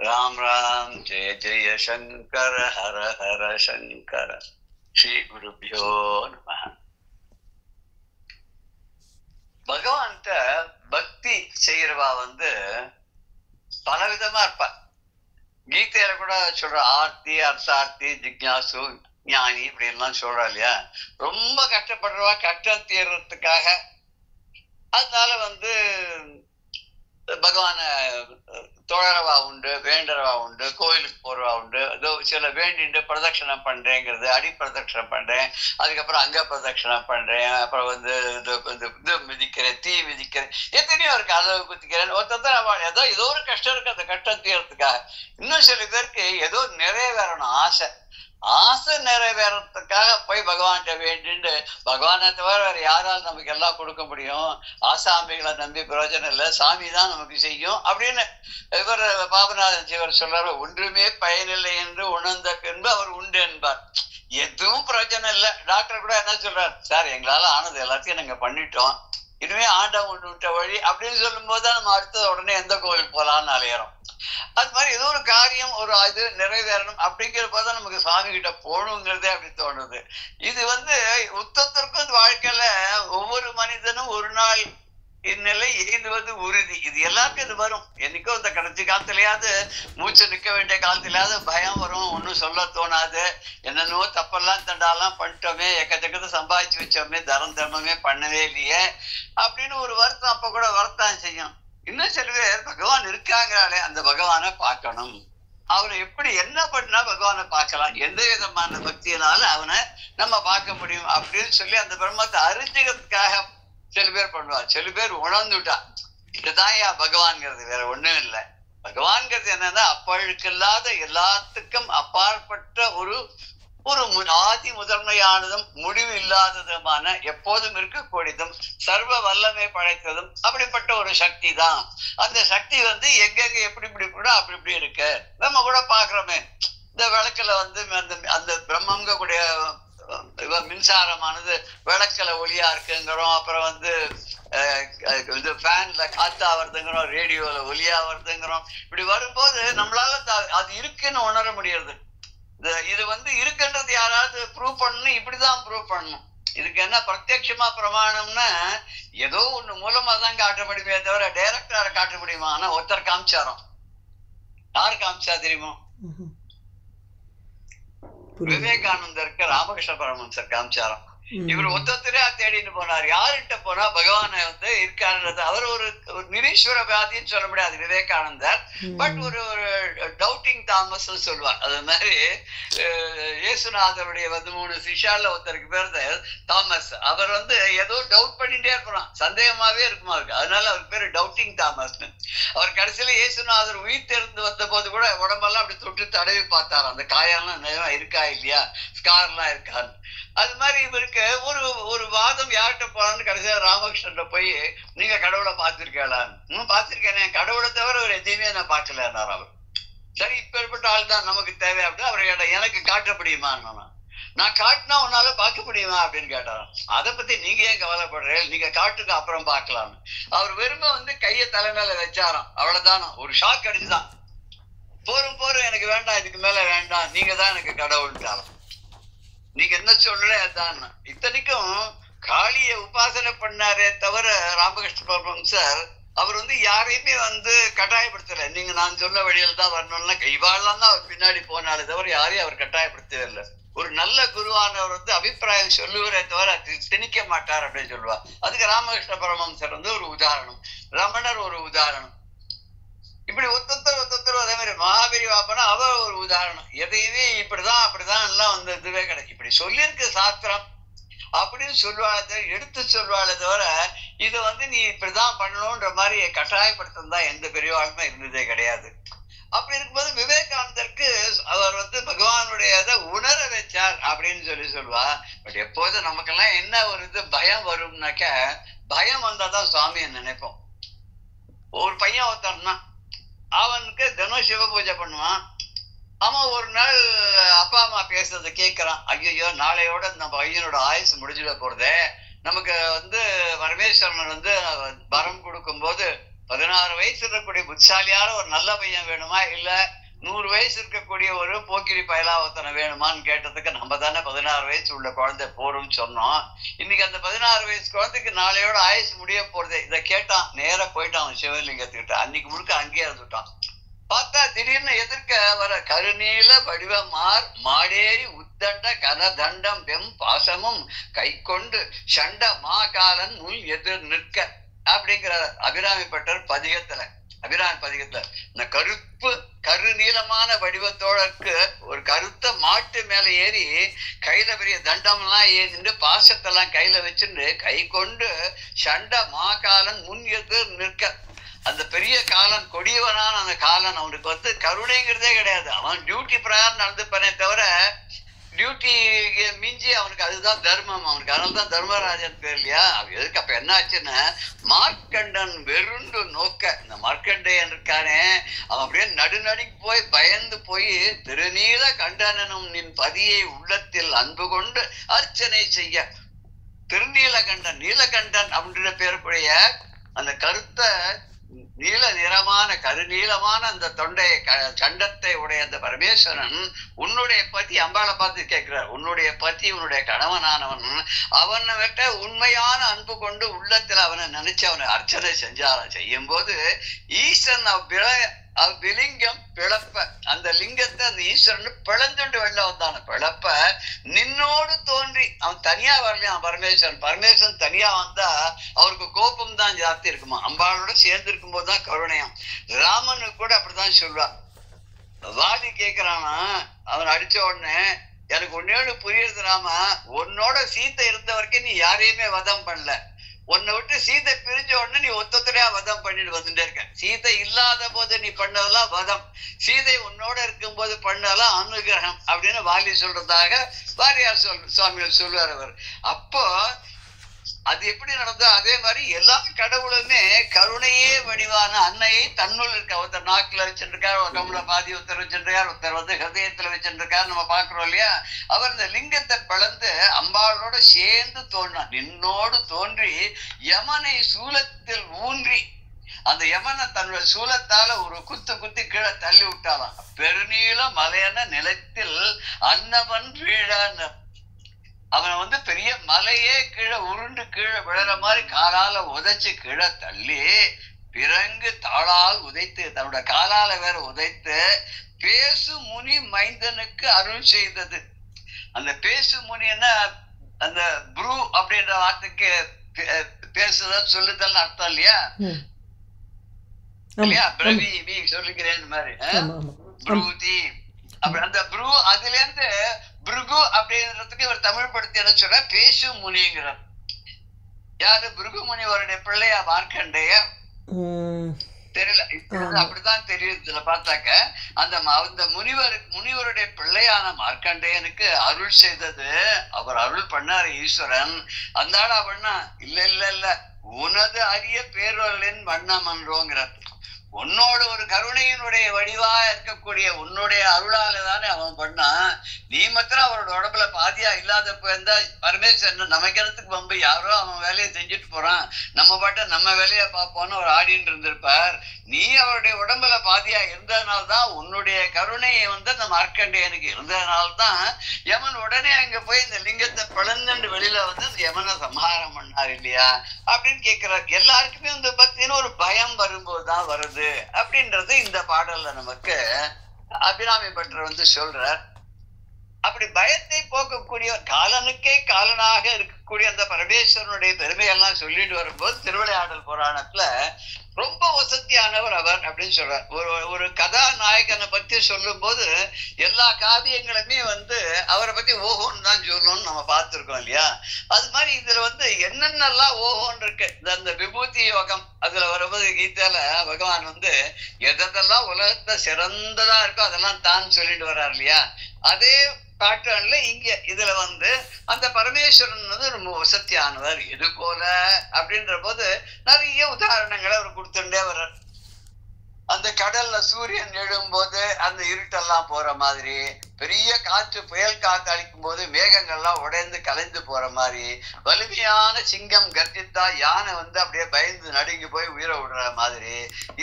ராம் ராம் ஜெய ஜெய சங்கர ஹர ஹர சங்கர. ஸ்ரீ குருபியோ நம. பகவான்கிட்ட பக்தி செய்யறவா பலவிதமா இருப்பா. கீதையில கூட சொல்ற ஆர்த்தி, அர்த்தார்த்தி, ஜிக்ஞாசு, ஞானி இப்படி எல்லாம் சொல்றா இல்லையா. ரொம்ப கஷ்டப்படுறவா கஷ்டம் தீர்றதுக்காக. அதனால பகவான தொழறவா உண்டு, வேண்டறவா உண்டு, கோயிலுக்கு போறவா உண்டு. ஏதோ சில வேண்டிட்டு பிரதட்சணம் பண்றேங்கிறது, அடி பிரதட்சணம் பண்றேன், அதுக்கப்புறம் அங்க பிரதட்சணம் பண்றேன், அப்புறம் இது மிதிக்கிறேன், தீ மிதிக்கிறேன், எத்தனையோ இருக்கு. அதை குத்திக்கிறேன். ஒருத்தர் ஏதோ ஒரு கஷ்டம் இருக்கு, அந்த கஷ்டம் தீர்றதுக்காக. இன்னும் சில பேருக்கு ஏதோ நிறைவேறணும் ஆசை. ஆசை நிறைவேறதுக்காக போய் பகவான்கிட்ட வேண்டிட்டு, பகவானை தவிர வேற யாரால் நமக்கு எல்லாம் கொடுக்க முடியும்? ஆசாமிகளை நம்பி பிரயோஜனம் இல்லை, சாமி தான் நமக்கு செய்யும் அப்படின்னு இவர் பாபநாதன் சிவர் சொல்றாரு. ஒன்றுமே பயனில்லை என்று உணர்ந்த பின்பு அவர் உண்டு என்பார். எதுவும் பிரயோஜனம் இல்லை. டாக்டர் கூட என்ன சொல்றாரு, சார் எங்களால ஆனது எல்லாத்தையும் நாங்க பண்ணிட்டோம், இனிமே ஆண்டவன் கொண்டு விட்ட வழி அப்படின்னு சொல்லும் போதுதான் நம்ம அடுத்தது உடனே எந்த கோவில் போலான்னு அலையிறோம். அது மாதிரி ஏதோ ஒரு காரியம், ஒரு இது நிறைவேறணும் அப்படிங்கிறப்பதான் நமக்கு சுவாமி கிட்ட போகணுங்கிறதே அப்படி தோணுது. இது உத்தத்திற்கும் வாழ்க்கையில ஒவ்வொரு மனிதனும் ஒரு நாள் இந்நிலை எய்துவது உறுதி. இது எல்லாருக்கும் இது வரும். என்னைக்கோ இந்த கடைசி காலத்திலேயாவது, மூச்சு நிற்க வேண்டிய காலத்திலேயாவது பயம் வரும். ஒன்னும் சொல்ல தோணாது. என்னென்னவோ தப்பெல்லாம் தண்டாலாம் பண்ணிட்டோமே, எக்கச்சக்கத்தை சம்பாதிச்சு வச்சோமே, தரம் தர்மமே பண்ணவே இல்லையே அப்படின்னு ஒரு வருத்தம் அப்ப கூட வரத்தான் செய்யும். இன்னும் சில பேர் பகவான் இருக்காங்கிறாலே அந்த பகவானை பார்க்கணும். அவனை எப்படி என்ன பண்ணா பகவானை பார்க்கலாம், எந்த விதமான பக்தியினால அவனை நம்ம பார்க்க முடியும் அப்படின்னு சொல்லி அந்த பிரம்மத்தை அறிஞ்சுக்கிறதுக்காக சில பேர் பண்ணுவார். சில பேர் உணர்ந்துட்டா இதுதான் பகவான்கிறது, வேற ஒண்ணும் இல்லை. பகவான்கிறது என்னன்னா அப்பழுக்கு இல்லாத எல்லாத்துக்கும் அப்பாற்பட்ட ஒரு ஆதி முதன்மையானதும் முடிவு இல்லாததுமான எப்போதும் இருக்கக்கூடியதும் சர்வ வல்லமை படைத்ததும் அப்படிப்பட்ட ஒரு சக்தி தான். அந்த சக்தி எங்கெங்க எப்படி இப்படி கூட அப்படி இப்படி இருக்கு. நம்ம கூட பாக்குறோமே, இந்த விளக்குல அந்த பிரம்மங்க கூடிய மின்சாரமானது விளக்குல ஒளியா இருக்குங்கிறோம். அப்புறம் ஃபேன்ல காத்தா வருதுங்கிறோம், ரேடியோல ஒளியா வருதுங்கிறோம். இப்படி வரும்போது நம்மளால அது இருக்குன்னு உணர முடியாது. இது இருக்குன்றது யாராவது ப்ரூவ் பண்ணணும், இப்படிதான் ப்ரூவ் பண்ணணும். இதுக்கு என்ன பிரத்யட்சமா பிரமாணம்னா ஏதோ ஒண்ணு மூலமா தான் காட்ட முடியுமே தவிர டைரக்டா காட்ட முடியுமா? ஆனா ஒருத்தர் காமிச்சாரோம். யாரு காமிச்சா தெரியுமோ? விவேகானந்தருக்கு ராமகிருஷ்ண பரமஹம்சர் காமிச்சாராம். இவர் ஒத்தத்திலே தேடிட்டு போனார். யாருகிட்ட போனா பகவானை இருக்காருன்றது அவர் ஒரு நிரீஸ்வரவாதின்னு சொல்ல முடியாது விவேகானந்தர். பட் ஒரு டவுட்டிங் தாமஸ் சொல்லுவார். அது மாதிரி இயேசுநாதருடைய 3 சிஷ்யால ஒருத்தருக்கு பேர் தாமஸ். அவர் ஏதோ டவுட் பண்ணிட்டே இருக்கிறான், சந்தேகமாவே இருக்குமா இருக்கு. அதனால அவர் பேரு டவுட்டிங் தாமஸ்னு. அவர் கடைசியில இயேசுநாதர் உயிர் தெரிந்து வந்த போது கூட உடம்பெல்லாம் அப்படி தொட்டு தடவி பார்த்தாராம், அந்த காயெல்லாம் இருக்கா இல்லையா, ஸ்கார்லாம் இருக்கான்னு. அது மாதிரி இவருக்கு ஒரு வாதம் யார்கிட்ட போறான்னு கடைசியா ராமகிருஷ்ணன் போய், நீங்க கடவுளை பார்த்திருக்கலான்னு. பார்த்திருக்கேன், கடவுளை தவிர ஒரு எதையுமே நான் பார்க்கல அவர். சரி, இப்பேற்பட்ட ஆள் தான் நமக்கு தேவை அப்படின்னு அவர் எனக்கு காட்ட முடியுமா, நான் காட்டினா உன்னால பார்க்க முடியுமா அப்படின்னு கேட்டாராம். அதை பத்தி நீங்க ஏன் கவலைப்படுறீங்க, நீங்க காட்டுக்கு அப்புறம் பார்க்கலாம்னு. அவர் வெறுமை கையை தலைமையில வச்சாராம். அவ்வளவுதானா, ஒரு ஷாக் அடிச்சுதான். போரும் எனக்கு வேண்டாம், இதுக்கு மேல வேண்டாம், நீங்க தான் எனக்கு கடவுள்ட்டாராம். நீங்க என்ன சொல்ற அதான். இத்தனைக்கும் காளிய உபாசனை பண்ணாரே தவிர ராமகிருஷ்ண பரமஹம்சர் அவர் யாரையுமே கட்டாயப்படுத்தல. நீங்க நான் சொன்ன வழியில தான் வரணும்னா இவாள்லாம் தான் அவர் பின்னாடி போனாலே தவிர யாரையும் அவர் கட்டாயப்படுத்தவே இல்லை. ஒரு நல்ல குருவானவர் அபிப்பிராயம் சொல்லுவரே தவிர திணிக்க மாட்டார் அப்படின்னு சொல்லுவார். அதுக்கு ராமகிருஷ்ண பரமஹம்சர் ஒரு உதாரணம், ரமணர் ஒரு உதாரணம். இப்படி ஒத்தொத்தர் அதே மாதிரி மகாபெரிவாப்பனா அவர் ஒரு உதாரணம். எதையுமே இப்படிதான் அப்படிதான் எல்லாம் இதுவே கிடைக்கும். இப்படி சொல்லியிருக்கு சாஸ்திரம் அப்படின்னு சொல்லுவாளே, எடுத்து சொல்லுவாளே தவிர இது நீ இப்படிதான் பண்ணணும்ன்ற மாதிரி கட்டாயப்படுத்தா எந்த பெரியவாளுமே இருந்ததே கிடையாது. அப்படி இருக்கும்போது விவேகானந்தருக்கு அவர் பகவானுடைய உணர வச்சார் அப்படின்னு சொல்லுவா. பட் எப்போதும் நமக்கெல்லாம் என்ன ஒரு பயம் வரும்னாக்க, பயம் வந்தாதான் சுவாமியை நினைப்போம். ஒரு பையன் ஒருத்தன்னா அவனுக்கு தினம் சிவ பூஜை பண்ணுவான். அவன் ஒரு நாள் அப்பா அம்மா பேசுறதை கேட்கிறான். ஐயோ, நாளையோட நம்ம பையனோட ஆயுசு முடிஞ்சிட போறதே, நமக்கு பரமேஸ்வரன் வரம் கொடுக்கும் போது 16 வயசு இருக்கக்கூடிய புத்திசாலியான ஒரு நல்ல பையன் வேணுமா, இல்ல 100 வயசு இருக்கக்கூடிய ஒரு போக்கிரி பயலா ஒருத்தனை வேணுமான்னு கேட்டதுக்கு நம்ம தானே 16 வயசு உள்ள குழந்தை போறோம்னு சொன்னோம். இன்னைக்கு அந்த 16 வயசு குழந்தைக்கு நாளையோட ஆயுசு முடிய போறது. இதை கேட்டான், நேர போயிட்டான் சிவலிங்கத்துக்கிட்ட. அன்னைக்கு முழுக்க அங்கேயே இருந்துட்டான். பார்த்தா திடீர்னு எதிர்க்க வர கருநீல வடிவமார் மாடேறி உத்தண்ட கனதண்டம் வெம் பாசமும் கை கொண்டு சண்ட மாகாலன் முள் எதிர் நிற்க அப்படிங்கிற அபிராமிப்பட்டர் பதிகத்துல, அபிராமி பதிகத்துல இந்த கருப்பு கருநீளமான வடிவத்தோடக்கு ஒரு கருத்த மாட்டு மேல ஏறி கையில பெரிய தண்டம் எல்லாம் ஏறிண்டு பாசத்தெல்லாம் கையில வச்சுட்டு கை கொண்டு சண்ட மாகாலன் முன் எதிர் நிற்க. அந்த பெரிய காலன், கொடியவனான அந்த காலன் அவனுக்கு வந்து கருணைங்கிறதே கிடையாது. அவன் டியூட்டி பிரகாரம் நடந்துப்பானே தவிர டியூட்டி மிஞ்சி அவனுக்கு அதுதான் தர்மம் அவனுக்கு. அதனாலதான் தர்மராஜன் பேர் இல்லையா. எதுக்கு அப்ப என்ன ஆச்சுன்னா, மார்க்கண்டன் வெறுண்டு நோக்க, இந்த மார்க்கண்டேயன் இருக்கானே அவன் அப்படியே நடுநடுங்கி போய் பயந்து போய் திருநீல கண்டனும் நின் பதியை உள்ளத்தில் அன்பு கொண்டு அர்ச்சனை செய்ய. திருநீலகண்டன், நீலகண்டன் அப்படின்ற பேருக்குடைய அந்த கருத்த நீல நிறமான கருநீளமான அந்த தொண்டை சண்டத்தை உடைய அந்த பரமேஸ்வரன் உன்னுடைய பத்தி அம்பாளை பார்த்து கேட்கிறார். உன்னுடைய பத்தி உன்னுடைய கணவனானவன் அவனை விட்ட உண்மையான அன்பு கொண்டு உள்ளத்துல அவனை நினைச்சு அவனை அர்ச்சனை செய்யும் போது ஈசன் அவ்விலிங்கம் பிளப்ப, அந்த லிங்கத்தை அந்த ஈஸ்வரன் பிளந்துண்டு வெளில வந்தான. பிளப்ப நின்னோடு தோன்றி, அவன் தனியா வரலையாம் பரமேஸ்வரன். பரமேஸ்வரன் தனியா வந்தா அவருக்கு கோபம் தான் ஜாஸ்தி இருக்குமா, அம்பாளோட சேர்ந்து இருக்கும் போதுதான் கருணையாம். ராமனுக்கு கூட அப்படிதான் சொல்லுவான். வாலி கேட்கிறானா, அவன் அடிச்ச உடனே எனக்கு ஒன்னோடு புரியுறது ராமா, உன்னோட சீத்தை இருந்த வரைக்கும் நீ யாரையுமே வதம் பண்ணல, உன்னை விட்டு சீதை பிரிஞ்ச உடனே நீ ஒத்தொத்தரையா வதம் பண்ணிட்டு வந்துட்டே இருக்க. சீதை இல்லாத போது நீ பண்ணதெல்லாம் வதம், சீதை உன்னோட இருக்கும் போது பண்ணதெல்லாம் அனுகிரகம் அப்படின்னு வாலி சொல்றதாக வாரியார் சுவாமிகள் சொல்லுவார் அவர். அப்போ அது எப்படி நடந்தோ அதே மாதிரி எல்லா கடவுளுமே கருணையே வடிவான அன்னையை தன்னுள் இருக்க. ஒருத்தர் நாக்குல வச்சுருக்கார், ஒரு டம்ள பாதி ஒருத்தர் வச்சுருக்கார், ஒருத்தர் வந்து ஹிருதயத்துல வச்சுருக்காரு, நம்ம பாக்குறோம் இல்லையா. அவர் இந்த லிங்கத்தை பிளந்து அம்பாளோட சேர்ந்து தோன்றான். நின்னோடு தோன்றி யமனை சூலத்தில் ஊன்றி, அந்த யமனை தன்னுடைய சூலத்தால ஒரு குத்தி கீழே தள்ளி விட்டாலாம். பெருநீள மலையான நிலத்தில் அன்னவன் வீழான். அவனை வந்து பெரிய மலையே கீழே உருண்டு கீழே விழற மாதிரி காலால உதைச்சு கீழே தள்ளி பிறங்கு தாளால் உதைத்து, தன்னோட காலால வேற உதைத்து பேசு முனி மைந்தனுக்கு அருள் செய்தது. அந்த பேசு முனின்னா அந்த புரு அப்படின்ற வார்த்தைக்கு பேசுதல் சொல்லுதல் அர்த்தம் இல்லையா, இல்லையா பிரவி சொல்லுகிறேன் மாதிரி புரூதி. அப்படி அந்த புரு அதுல இருந்து பிருகு அப்படின்றதுக்கு இவர் தமிழ் படுத்தி என்ன சொல்ற, பேசு முனிங்கிறார். யாரு? பிருகு முனிவருடைய பிள்ளையா மார்க்கண்டேயர்? தெரியல, அப்படிதான் தெரியுது. இதுல பார்த்தாக்க அந்த முனிவருடைய பிள்ளையான மார்க்கண்டேயனுக்கு அருள் செய்தது, அவர் அருள் பண்ணாரு ஈஸ்வரன். அந்த ஆளா பண்ணா இல்ல இல்ல இல்ல, உனது அரிய பேரொருளின் வண்ணம் என்றோங்கிறார். உன்னோட ஒரு கருணையினுடைய வடிவா இருக்கக்கூடிய உன்னுடைய அருளால தானே அவன் பண்ணான். நீ மாத்திரம் அவரோட உடம்புல பாதியா இல்லாத போயிருந்தா பரமேஸ்வரன் நமக்கிறதுக்கு வம்பு, யாரோ அவன் வேலையை செஞ்சுட்டு போறான், நம்ம பாட்ட நம்ம வேலையை பார்ப்போம்னு ஒரு ஆடின்னு இருந்திருப்பார். நீ அவருடைய உடம்புல பாதியா இருந்ததுனால்தான், உன்னுடைய கருணையை வந்து அந்த மார்க்கண்டேயனுக்கு இருந்ததுனால்தான் யமன் உடனே அங்க போய் இந்த லிங்கத்தை பிளந்து வெளியில வந்து அந்த யமனை சம்ஹாரம் பண்ணார் இல்லையா அப்படின்னு கேட்கிறார். எல்லாருக்குமே இந்த பத்தின ஒரு பயம் வரும்போதுதான் வருது அப்படின்றது இந்த பாடல்ல நமக்கு அபிராமி பட்டர் வந்து சொல்றார். அப்படி பயத்தை போக்கக்கூடிய காலனுக்கே காலனாக இருக்கக்கூடிய அந்த பரமேஸ்வரனுடைய பெருமையெல்லாம் சொல்லிட்டு வரும்போது திருவிளையாடல் புராணத்துல ரொம்ப வசதியானவர் அவர் அப்படின்னு சொல்றார். ஒரு கதாநாயகனை பத்தி சொல்லும் போது எல்லா காவியங்களுமே வந்து அவரை பத்தி ஓஹோன்னு தான் சொல்லணும்னு நம்ம பார்த்திருக்கோம் இல்லையா. அது மாதிரி இதுல வந்து என்னென்னலாம் ஓஹோன்னு இருக்கு. அந்த விபூதி யோகம் அதுல வரும்போது கீதால பகவான் வந்து எதெல்லாம் உலகத்துல சிறந்ததா இருக்கோ அதெல்லாம் தான் சொல்லிட்டு வர்றார் இல்லையா. அதே பேட்டர்ன்ல இங்க இதுல வந்து அந்த பரமேஸ்வரன் வந்து ரொம்ப வசதியானவர் இது போல அப்படின்ற போது நிறைய உதாரணங்களை அவர் கொடுத்துட்டே வர்றார். அந்த கடல்ல சூரியன் எழும்போது அந்த இருட்டெல்லாம் போற மாதிரி, பெரிய காற்று புயல் காத்து அடிக்கும் போது மேகங்கள்லாம் உடைந்து கலைந்து போற மாதிரி, வலிமையான சிங்கம் கர்ஜித்தா யானை அப்படியே பயந்து நடுங்கி போய் உயிரை விடுற மாதிரி,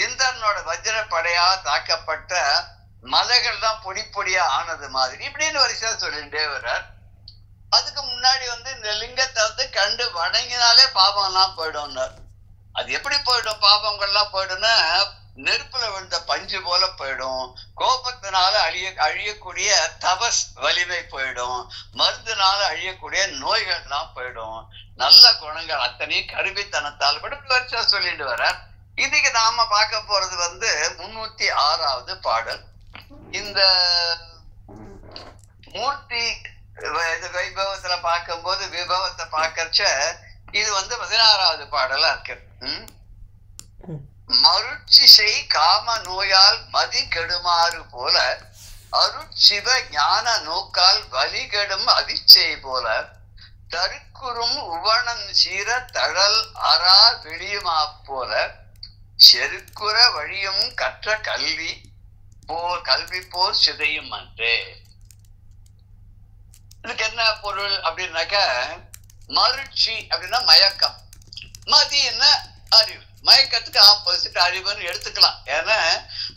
இந்திரனோட வஜ்ர படையா தாக்கப்பட்ட மலைகள் தான் பொடி பொடியா ஆனது மாதிரி இப்படின்னு வரிசையா சொல்லிட்டே வர்றார். அதுக்கு முன்னாடி இந்த லிங்கத்தை கண்டு வணங்கினாலே பாபம் எல்லாம் போயிடும். அது எப்படி போயிடும்? பாபங்கள்லாம் போயிடும்னா நெருப்புல விழுந்த பஞ்சு போல போயிடும். கோபத்தினால அழியக்கூடிய தபஸ் வலிமை போயிடும். மருந்துனால அழியக்கூடிய நோய்கள்லாம் போயிடும். நல்ல குணங்கள் அத்தனையும் கருவித்தனத்தால் வரிசையா சொல்லிட்டு வர. இன்னைக்கு நாம பார்க்க போறது 306வது பாடல். இந்த மூர்த்தி வைபவத்துல பார்க்கும்போது விபவத்தை பார்க்கறச்ச இது 16வது பாடலா இருக்கு. மருட்சிசை காம நோயால் மதி கெடுமாறு போல, அருட்சிவ ஞான நோக்கால் வலி கெடும் அவிச்சை போல, தருக்குறும் உவனம் சீர தழல் அரா வெளியுமா போல, செருக்குற வழியும் கற்ற கல்வி போர் சிதையும் அன்றே. இதுக்கு என்ன பொருள் அப்படின்னாக்க, மருட்சி அப்படின்னா மயக்கம், மதின்னா அறிவு. மயக்கத்துக்கு ஆப்போசிட் அறிவுன்னு எடுத்துக்கலாம். ஏன்னா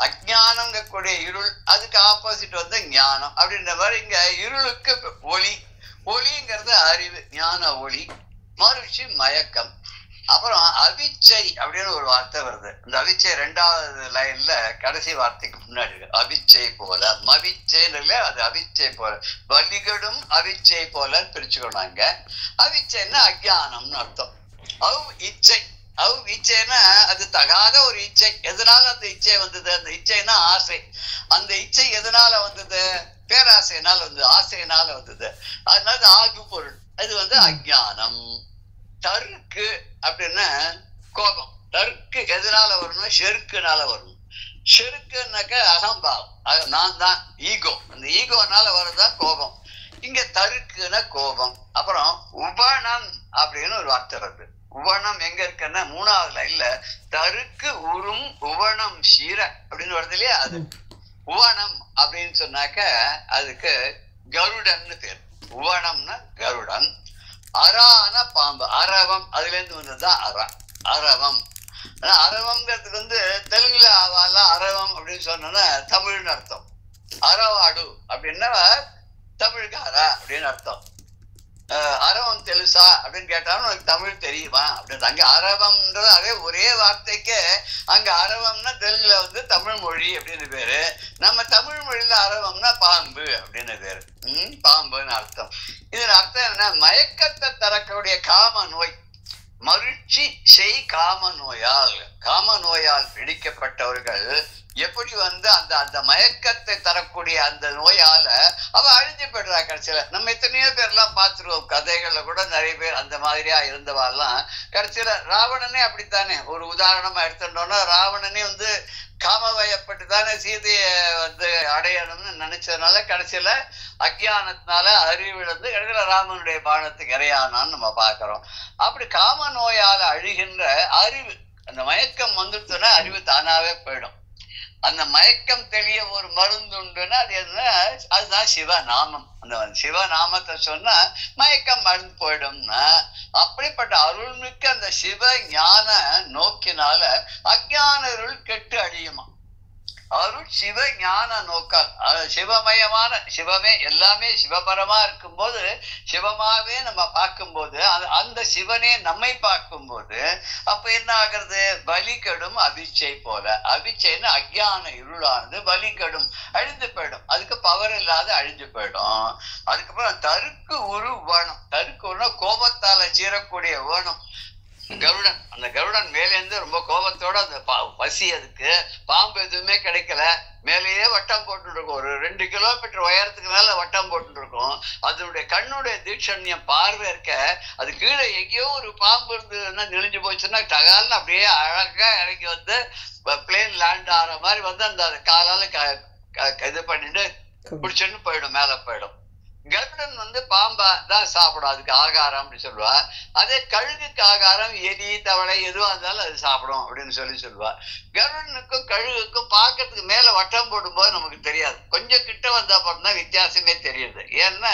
அஜ்ஞானங்க கூடிய இருள், அதுக்கு ஆப்போசிட் ஞானம் அப்படின்ற மாதிரி இங்க இருளுக்கு ஒளி, ஒளிங்கிறது அறிவு, ஞான ஒளி. மருட்சி மயக்கம். அப்புறம் அவிச்சை அப்படின்னு ஒரு வார்த்தை வருது. இந்த அவிச்சை 2வது லைன்ல கடைசி வார்த்தைக்கு முன்னாடி இருக்கு. அவிச்சை போல, மவிச்சைன்னு அது அவிச்சை போல, வலிகடும் அவிச்சை போலன்னு பிரிச்சுக்கணும். அவிச்சைன்னா அஜ்ஞானம்னு அர்த்தம். இச்சை, இச்சைன்னா அது தகாத ஒரு இச்சை. எதனால அந்த இச்சை வந்தது? அந்த இச்சைன்னா ஆசை. அந்த இச்சை எதனால வந்தது? பேராசையினால வந்தது, ஆசையினால வந்தது. அதனால ஆகு பொருள். அது அஜ்ஞானம். தருக்கு அப்படின்னா கோபம். தருக்கு எதனால வரணும்? செருக்குனால வரணும். செருக்குனாக்க அகம்பாவம், நான் தான், ஈகோ. அந்த ஈகோனால வரதான் கோபம். இங்க தருக்குன்னா கோபம். அப்புறம் உபணம் அப்படின்னு ஒரு வார்த்தை வருது. உவனம் எங்க இருக்குன்னா 3வது லைன்ல தருக்கு உறும் உவனம் சீர அப்படின்னு வருது இல்லையா? அது உவனம் அப்படின்னு சொன்னாக்க அதுக்கு கருடன்னு பேர். உவனம்னா கருடன். அரான பாம்பு, அரவம், அதுல இருந்து வந்ததுதான் அரவம். அரவம்ங்கிறதுக்கு தெலுங்குல அரவம் அப்படின்னு சொன்னா தமிழ்னு அர்த்தம். அரவாடு அப்படின்னா தமிழ்காரா அப்படின்னு அர்த்தம். அரவம் தெலுசா அப்படின்னு கேட்டாலும் உனக்கு தமிழ் தெரியுமா அப்படின்னு. அங்க அரவம்ன்றது அதே ஒரே வார்த்தைக்கு அங்க அரவம்னா தெலுங்குல தமிழ் மொழி அப்படின்னு பேரு. நம்ம தமிழ் மொழியில அரவம்னா பாம்பு அப்படின்னு பேரு. பாம்புன்னு அர்த்தம். இதன் அர்த்தம் என்ன? மயக்கத்தை தரக்கூடிய காம நோய். மருட்சி செய் காம நோயால் பிடிக்கப்பட்டவர்கள் எப்படி அந்த மயக்கத்தை தரக்கூடிய அந்த நோயால அவ அழிஞ்சு போயிடுறா கடைசியில. நம்ம எத்தனையோ பேர்லாம் பார்த்துருவோம். கதைகள்ல கூட நிறைய பேர் அந்த மாதிரியா இருந்தவாள்லாம் கடைசியில, ராவணனே அப்படித்தானே. ஒரு உதாரணமா எடுத்துட்டோம்னா, ராவணனே காமவயப்பட்டு தானே சீதையை அடையணும்னு நினைச்சதுனால கடைசியில அஜ்ஞானத்தினால அறிவிழந்து கடைசியில ராமனுடைய பானத்துக்கு இறையானான்னு நம்ம பாக்குறோம். அப்படி காம நோயால அழிகின்ற அறிவு, அந்த மயக்கம் வந்துட்டுன்னா அறிவு தானாவே போயிடும். அந்த மயக்கம் தெளிய ஒரு மருந்து உண்டுன்னா அது என்ன? அதுதான் சிவநாமம். அந்த சிவநாமத்தை சொன்னா மயக்கம் மருந்து போயிடும்னா, அப்படிப்பட்ட அருள்மிக்க அந்த சிவ ஞான நோக்கினால அஜ்ஞான இருள் கெட்டு அழியுமா. அருள் சிவ ஞான நோக்கால், சிவமயமான, சிவமே எல்லாமே சிவபரமா இருக்கும்போது, சிவமாவே நம்ம பார்க்கும்போது, அந்த சிவனே நம்மை பார்க்கும்போது அப்ப என்ன ஆகுறது? பலி கெடும் அவிச்சை போல. அவிச்சைன்னு அஜ்ஞான இருளானது பலி கெடும், அழிந்து போயிடும். அதுக்கு பவர் இல்லாத அழிஞ்சு போயிடும். அதுக்கப்புறம் தருக்கு உரு வேணும். தருக்கு உருனா கோபத்தால சீரக்கூடிய வேணும். கருடன், அந்த கருடன் மேலேருந்து ரொம்ப கோபத்தோட அந்த பசி, அதுக்கு பாம்பு எதுவுமே கிடைக்கல, மேலேயே வட்டம் போட்டு இருக்கும். ஒரு 2 கிலோமீட்டர் உயரத்துக்கு மேல வட்டம் போட்டு இருக்கும். அதனுடைய கண்ணுடைய தீட்சண்யம் பார்வை இருக்க, அது கீழே எங்கேயோ ஒரு பாம்பு இருந்ததுன்னா நெளிஞ்சு போச்சுன்னா டகால்னு அப்படியே அழகா இறங்கி பிளேன் லேண்ட் ஆகிற மாதிரி அந்த காலால இது பண்ணிட்டு பிடிச்சுன்னு போயிடும், மேல போயிடும். கருடன் வந்து பாம்பா தான் சாப்பிடும், அதுக்கு ஆகாரம் அப்படின்னு சொல்லுவா. அதே கழுகுக்கு ஆகாரம் எலி தவளை எதுவா இருந்தாலும் அது சாப்பிடும் அப்படின்னு சொல்லுவா. கருடனுக்கும் கழுகுக்கும் பார்க்கறதுக்கு மேல வட்டம் போடும்போது நமக்கு தெரியாது, கொஞ்சம் கிட்ட வந்தா தான் வித்தியாசமே தெரியுது. ஏன்னா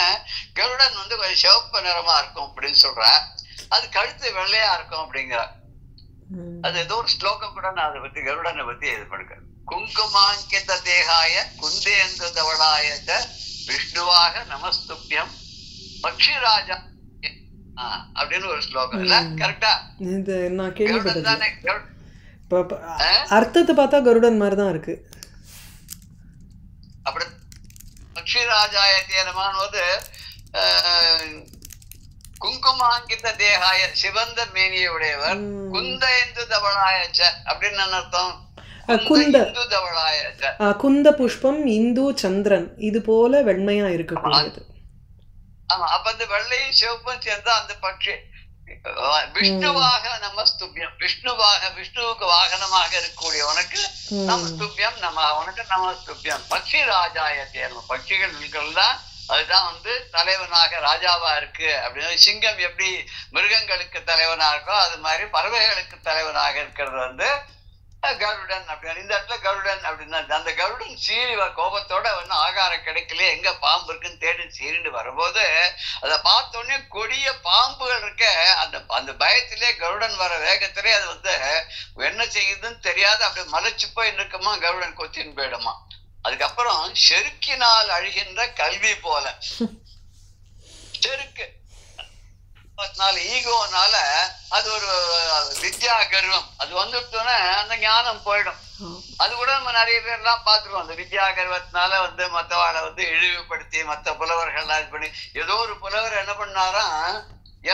கருடன் வந்து கொஞ்சம் சிவப்பு நிறமா இருக்கும் அப்படின்னு சொல்ற, அது கழுத்து வெள்ளையா இருக்கும் அப்படிங்கிற. அது ஏதோ ஒரு ஸ்லோகம் கூட நான் அதை பத்தி கருடனை பத்தி இது பண்ணுறேன். குங்குமாங்கித தேகாய குந்தேந்து தவளாய விஷ்ணுவாக நமஸ்துப்யம் பக்ஷிராஜா அப்படின்னு ஒரு ஸ்லோகம் இல்ல, கரெக்டா? நான் கேள்விப்பட்டது. அர்த்தத்தை பார்த்தா கருடன் மாதிரி தான் இருக்கு. அப்படி பக்ஷிராஜாய நமன் போது குங்குமாங்கித தேகாய சிவந்த மேனியை உடையவர், குந்தேந்து தவளாயச்ச அப்படின்னு அர்த்தம். குந்த புஷ்பம் இந்து சந்திரன் இது போல வெண்மையா இருக்கக்கூடியது. ஆமா, அப்ப அந்த வெள்ளையும் சிவப்பும் சேர்ந்தா அந்த பட்சி விஷ்ணுவாக நமஸ்துபியம், விஷ்ணுவுக்கு வாகனமாக இருக்கக்கூடிய உனக்கு நமஸ்துபியம், உனக்கு நமஸ்துபியம். பக்ஷி ராஜாய தேர்வு, பட்சிகள் தான் அதுதான் வந்து தலைவனாக ராஜாவா இருக்கு அப்படின்னு. சிங்கம் எப்படி மிருகங்களுக்கு தலைவனா இருக்கோ அது மாதிரி பறவைகளுக்கு தலைவனாக இருக்கிறது வந்து கருடன் அப்படின்னு. இந்த இடத்துல கருடன் அப்படின்னா அந்த கருடன் சீறி கோபத்தோட வந்து ஆகாரம் கிடைக்கல, எங்க பாம்பு இருக்குன்னு தேடி சீறிண்டு வரும்போது அதை பார்த்தோன்னே கொடிய பாம்புகள் இருக்க அந்த பயத்திலே கருடன் வர வேகத்திலே அது வந்து என்ன செய்யுதுன்னு தெரியாது, அப்படியே மலைச்சு போய் நிற்குமா, கருடன் கொத்தின்னு போயிடுமா. அதுக்கப்புறம் செருக்கினால் அழுகின்ற கல்வி போல, செருக்கு ஈகோனால அது ஒரு வித்யா கர்வம் அது வந்துட்டோன்னா அந்த ஞானம் போயிடும். அது கூட நம்ம நிறைய பேர் எல்லாம் பார்த்துருவோம், அந்த வித்யா கர்வத்தினால வந்து மற்றவாளை வந்து இழிவுபடுத்தி மற்ற புலவர்கள்லாம் இது பண்ணி. ஏதோ ஒரு புலவர் என்ன பண்ணாராம்,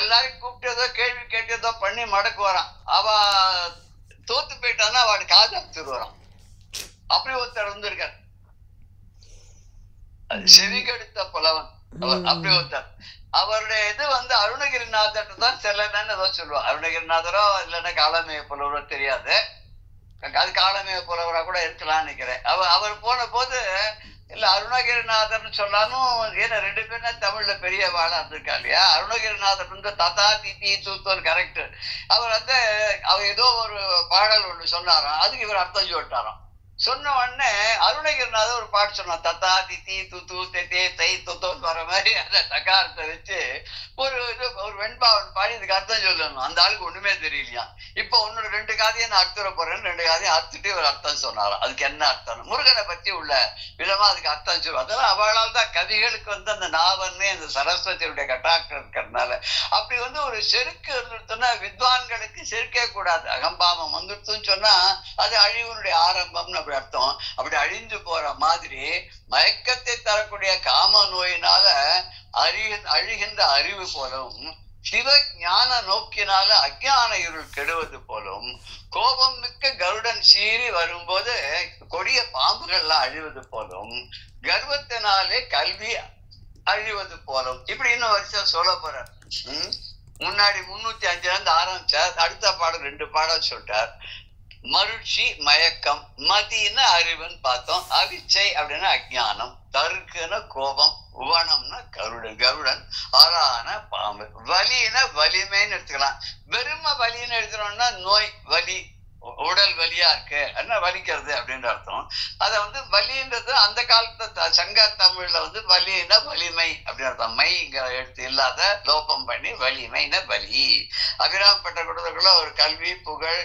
எல்லாரையும் கூப்பிட்டு ஏதோ கேள்வி கேட்டு ஏதோ பண்ணி மடக்கு வரான். அவ தோத்து போயிட்டான்னா அவளுக்கு காது அமுத்துட்டு வரான். அப்படி ஒருத்தர் வந்துருக்கார், செவிகெடுத்த புலவன் அப்படி ஒருத்தர். அவருடைய இது வந்து அருணகிரிநாதர் தான் செல்லன்னு ஏதோ சொல்லுவா. அருணகிரிநாதரோ இல்லைன்னா காலமேய புலவரோ தெரியாது, அது காலமேய புலவரா கூட இருக்கலாம்னு நினைக்கிறேன். அவர் போன போது இல்ல அருணகிரிநாதர்னு சொல்லாலும், ஏன்னா ரெண்டு பேரும் தமிழ்ல பெரிய வாழா இருந்திருக்கா இல்லையா. அருணகிரிநாதர் வந்து ததா திதி தூத்தோர் கரெக்ட். அவர் வந்து அவர் ஏதோ ஒரு பாடல் ஒண்ணு சொன்னாராம், அதுக்கு இவர் அர்த்தம் சொல்லிட்டாராம். சொன்ன உடனே அருணகிரிநாதர் ஒரு பாட்டு சொன்னான், தத்தா தித்தி துத்து தெத்தே தை தொத்தோன்னு வர மாதிரி அந்த தகாரத்தை வச்சு ஒரு வெண்பாவன் பாடி இதுக்கு அர்த்தம் சொல்லணும். அந்த ஆளுக்கு ஒண்ணுமே தெரியலையா. இப்ப உன்னோட ரெண்டு காதையும் நான் அர்த்தம் போறேன்னு ரெண்டு காதையும் அர்த்துட்டு ஒரு அர்த்தம் சொன்னாராம். அதுக்கு என்ன அர்த்தம், முருகனை பத்தி உள்ள விதமா அதுக்கு அர்த்தம் சொல்லுவோம். அதெல்லாம் அவளால் தான் கவிகளுக்கு வந்து அந்த நாவன்னே அந்த சரஸ்வதியுடைய கட்டாக்கம் இருக்கிறதுனால. அப்படி வந்து ஒரு செருக்கு இருந்துட்டுன்னா வித்வான்களுக்கு செருக்கே கூடாது. அகம்பாமம் வந்துடுத்துன்னு சொன்னா அது அழிவனுடைய ஆரம்பம்னு அர்த்தம். அப்படி அழிந்து போற மாதிரி மயக்கத்தை தரக்கூடிய காம நோயினால அழிகின்ற அறிவு போலவும், சிவ ஞான நோக்கினால அஞ்ஞான இருள் கெடுவது போலவும், கோபம் மிக்க கருடன் சீறி வரும்போது கொடிய பாம்புகள்லாம் அழிவது போலவும், கர்வத்தினாலே கல்வி அழிவது போலவும், இப்படி இன்னும் வருஷம் சொல்ல போற. முன்னாடி 305 இருந்து ஆரம்பிச்சார், அடுத்த பாடம் 2 பாடம் சொல்லிட்டார். மருட்சி மயக்கம், மதினா அறிவுன்னு பார்த்தோம், அவிச்சை அப்படின்னா அஜ்ஞானம், தருக்குன்னா கோபம், உவனம்னா கருடன், ஆறான பாம்பு, வலின்னா வலிமைன்னு எடுத்துக்கலாம். வெறும வலின்னு எடுத்துட்டோம்னா நோய் வலி, உடல் வலியா இருக்கு என்ன வலிக்கிறது அப்படின்ற அர்த்தம். அத வந்து வலின்றது அந்த காலத்து சங்க தமிழ்ல வந்து வலின்னா வலிமை அப்படின்னு அர்த்தம். மைங்கிற எழுத்து இல்லாத லோபம் பண்ணி வலிமைன்னா வலி. அபிராமப்பட்ட குடத்துக்குள்ள ஒரு கல்வி புகழ்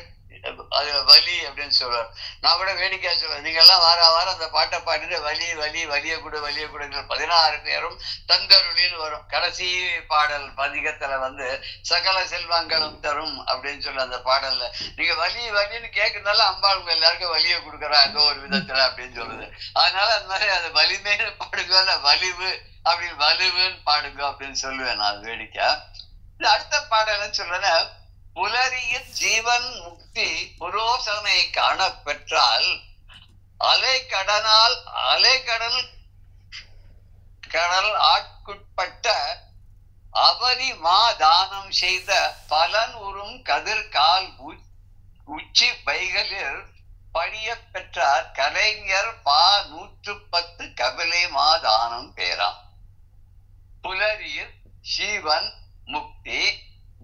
அது வலி அப்படின்னு சொல்றாரு. நான் கூட வேடிக்கையா சொல்றேன், நீங்க எல்லாம் வாரம் அந்த பாட்டை பாடிட்டு வலிய கூட 16 பேரும் தந்தருளின்னு வரும். கடைசி பாடல் பதிகத்துல வந்து சகல செல்வங்களும் தரும் அப்படின்னு சொல்லி அந்த பாடல்ல நீங்க வலின்னு கேட்கறதுனால அம்பாள் உங்க எல்லாருக்கும் வலிய கொடுக்குறா ஏதோ ஒரு விதத்துல அப்படின்னு சொல்லுது. அதனால அந்த மாதிரி அது வலிமைன்னு பாடுங்க, இல்ல வலிவு அப்படின்னு வலுவுன்னு பாடுங்க அப்படின்னு சொல்லுவேன் நான் வேடிக்கை. அடுத்த பாடல்னு சொல்றேன்னா, புலரியின் ஜீவன் முக்தி புரோசனை காண பெற்றால் கடல் ஆட்குட்பட்ட அவனி மா தானம் செய்த பலன் உறும் கதிர்கால் உச்சி வைகளில் படிய பெற்றார் கலைஞர் பா 110 கபிலை மாதானம் பேராம். புலரியில் ஜீவன் முக்தி,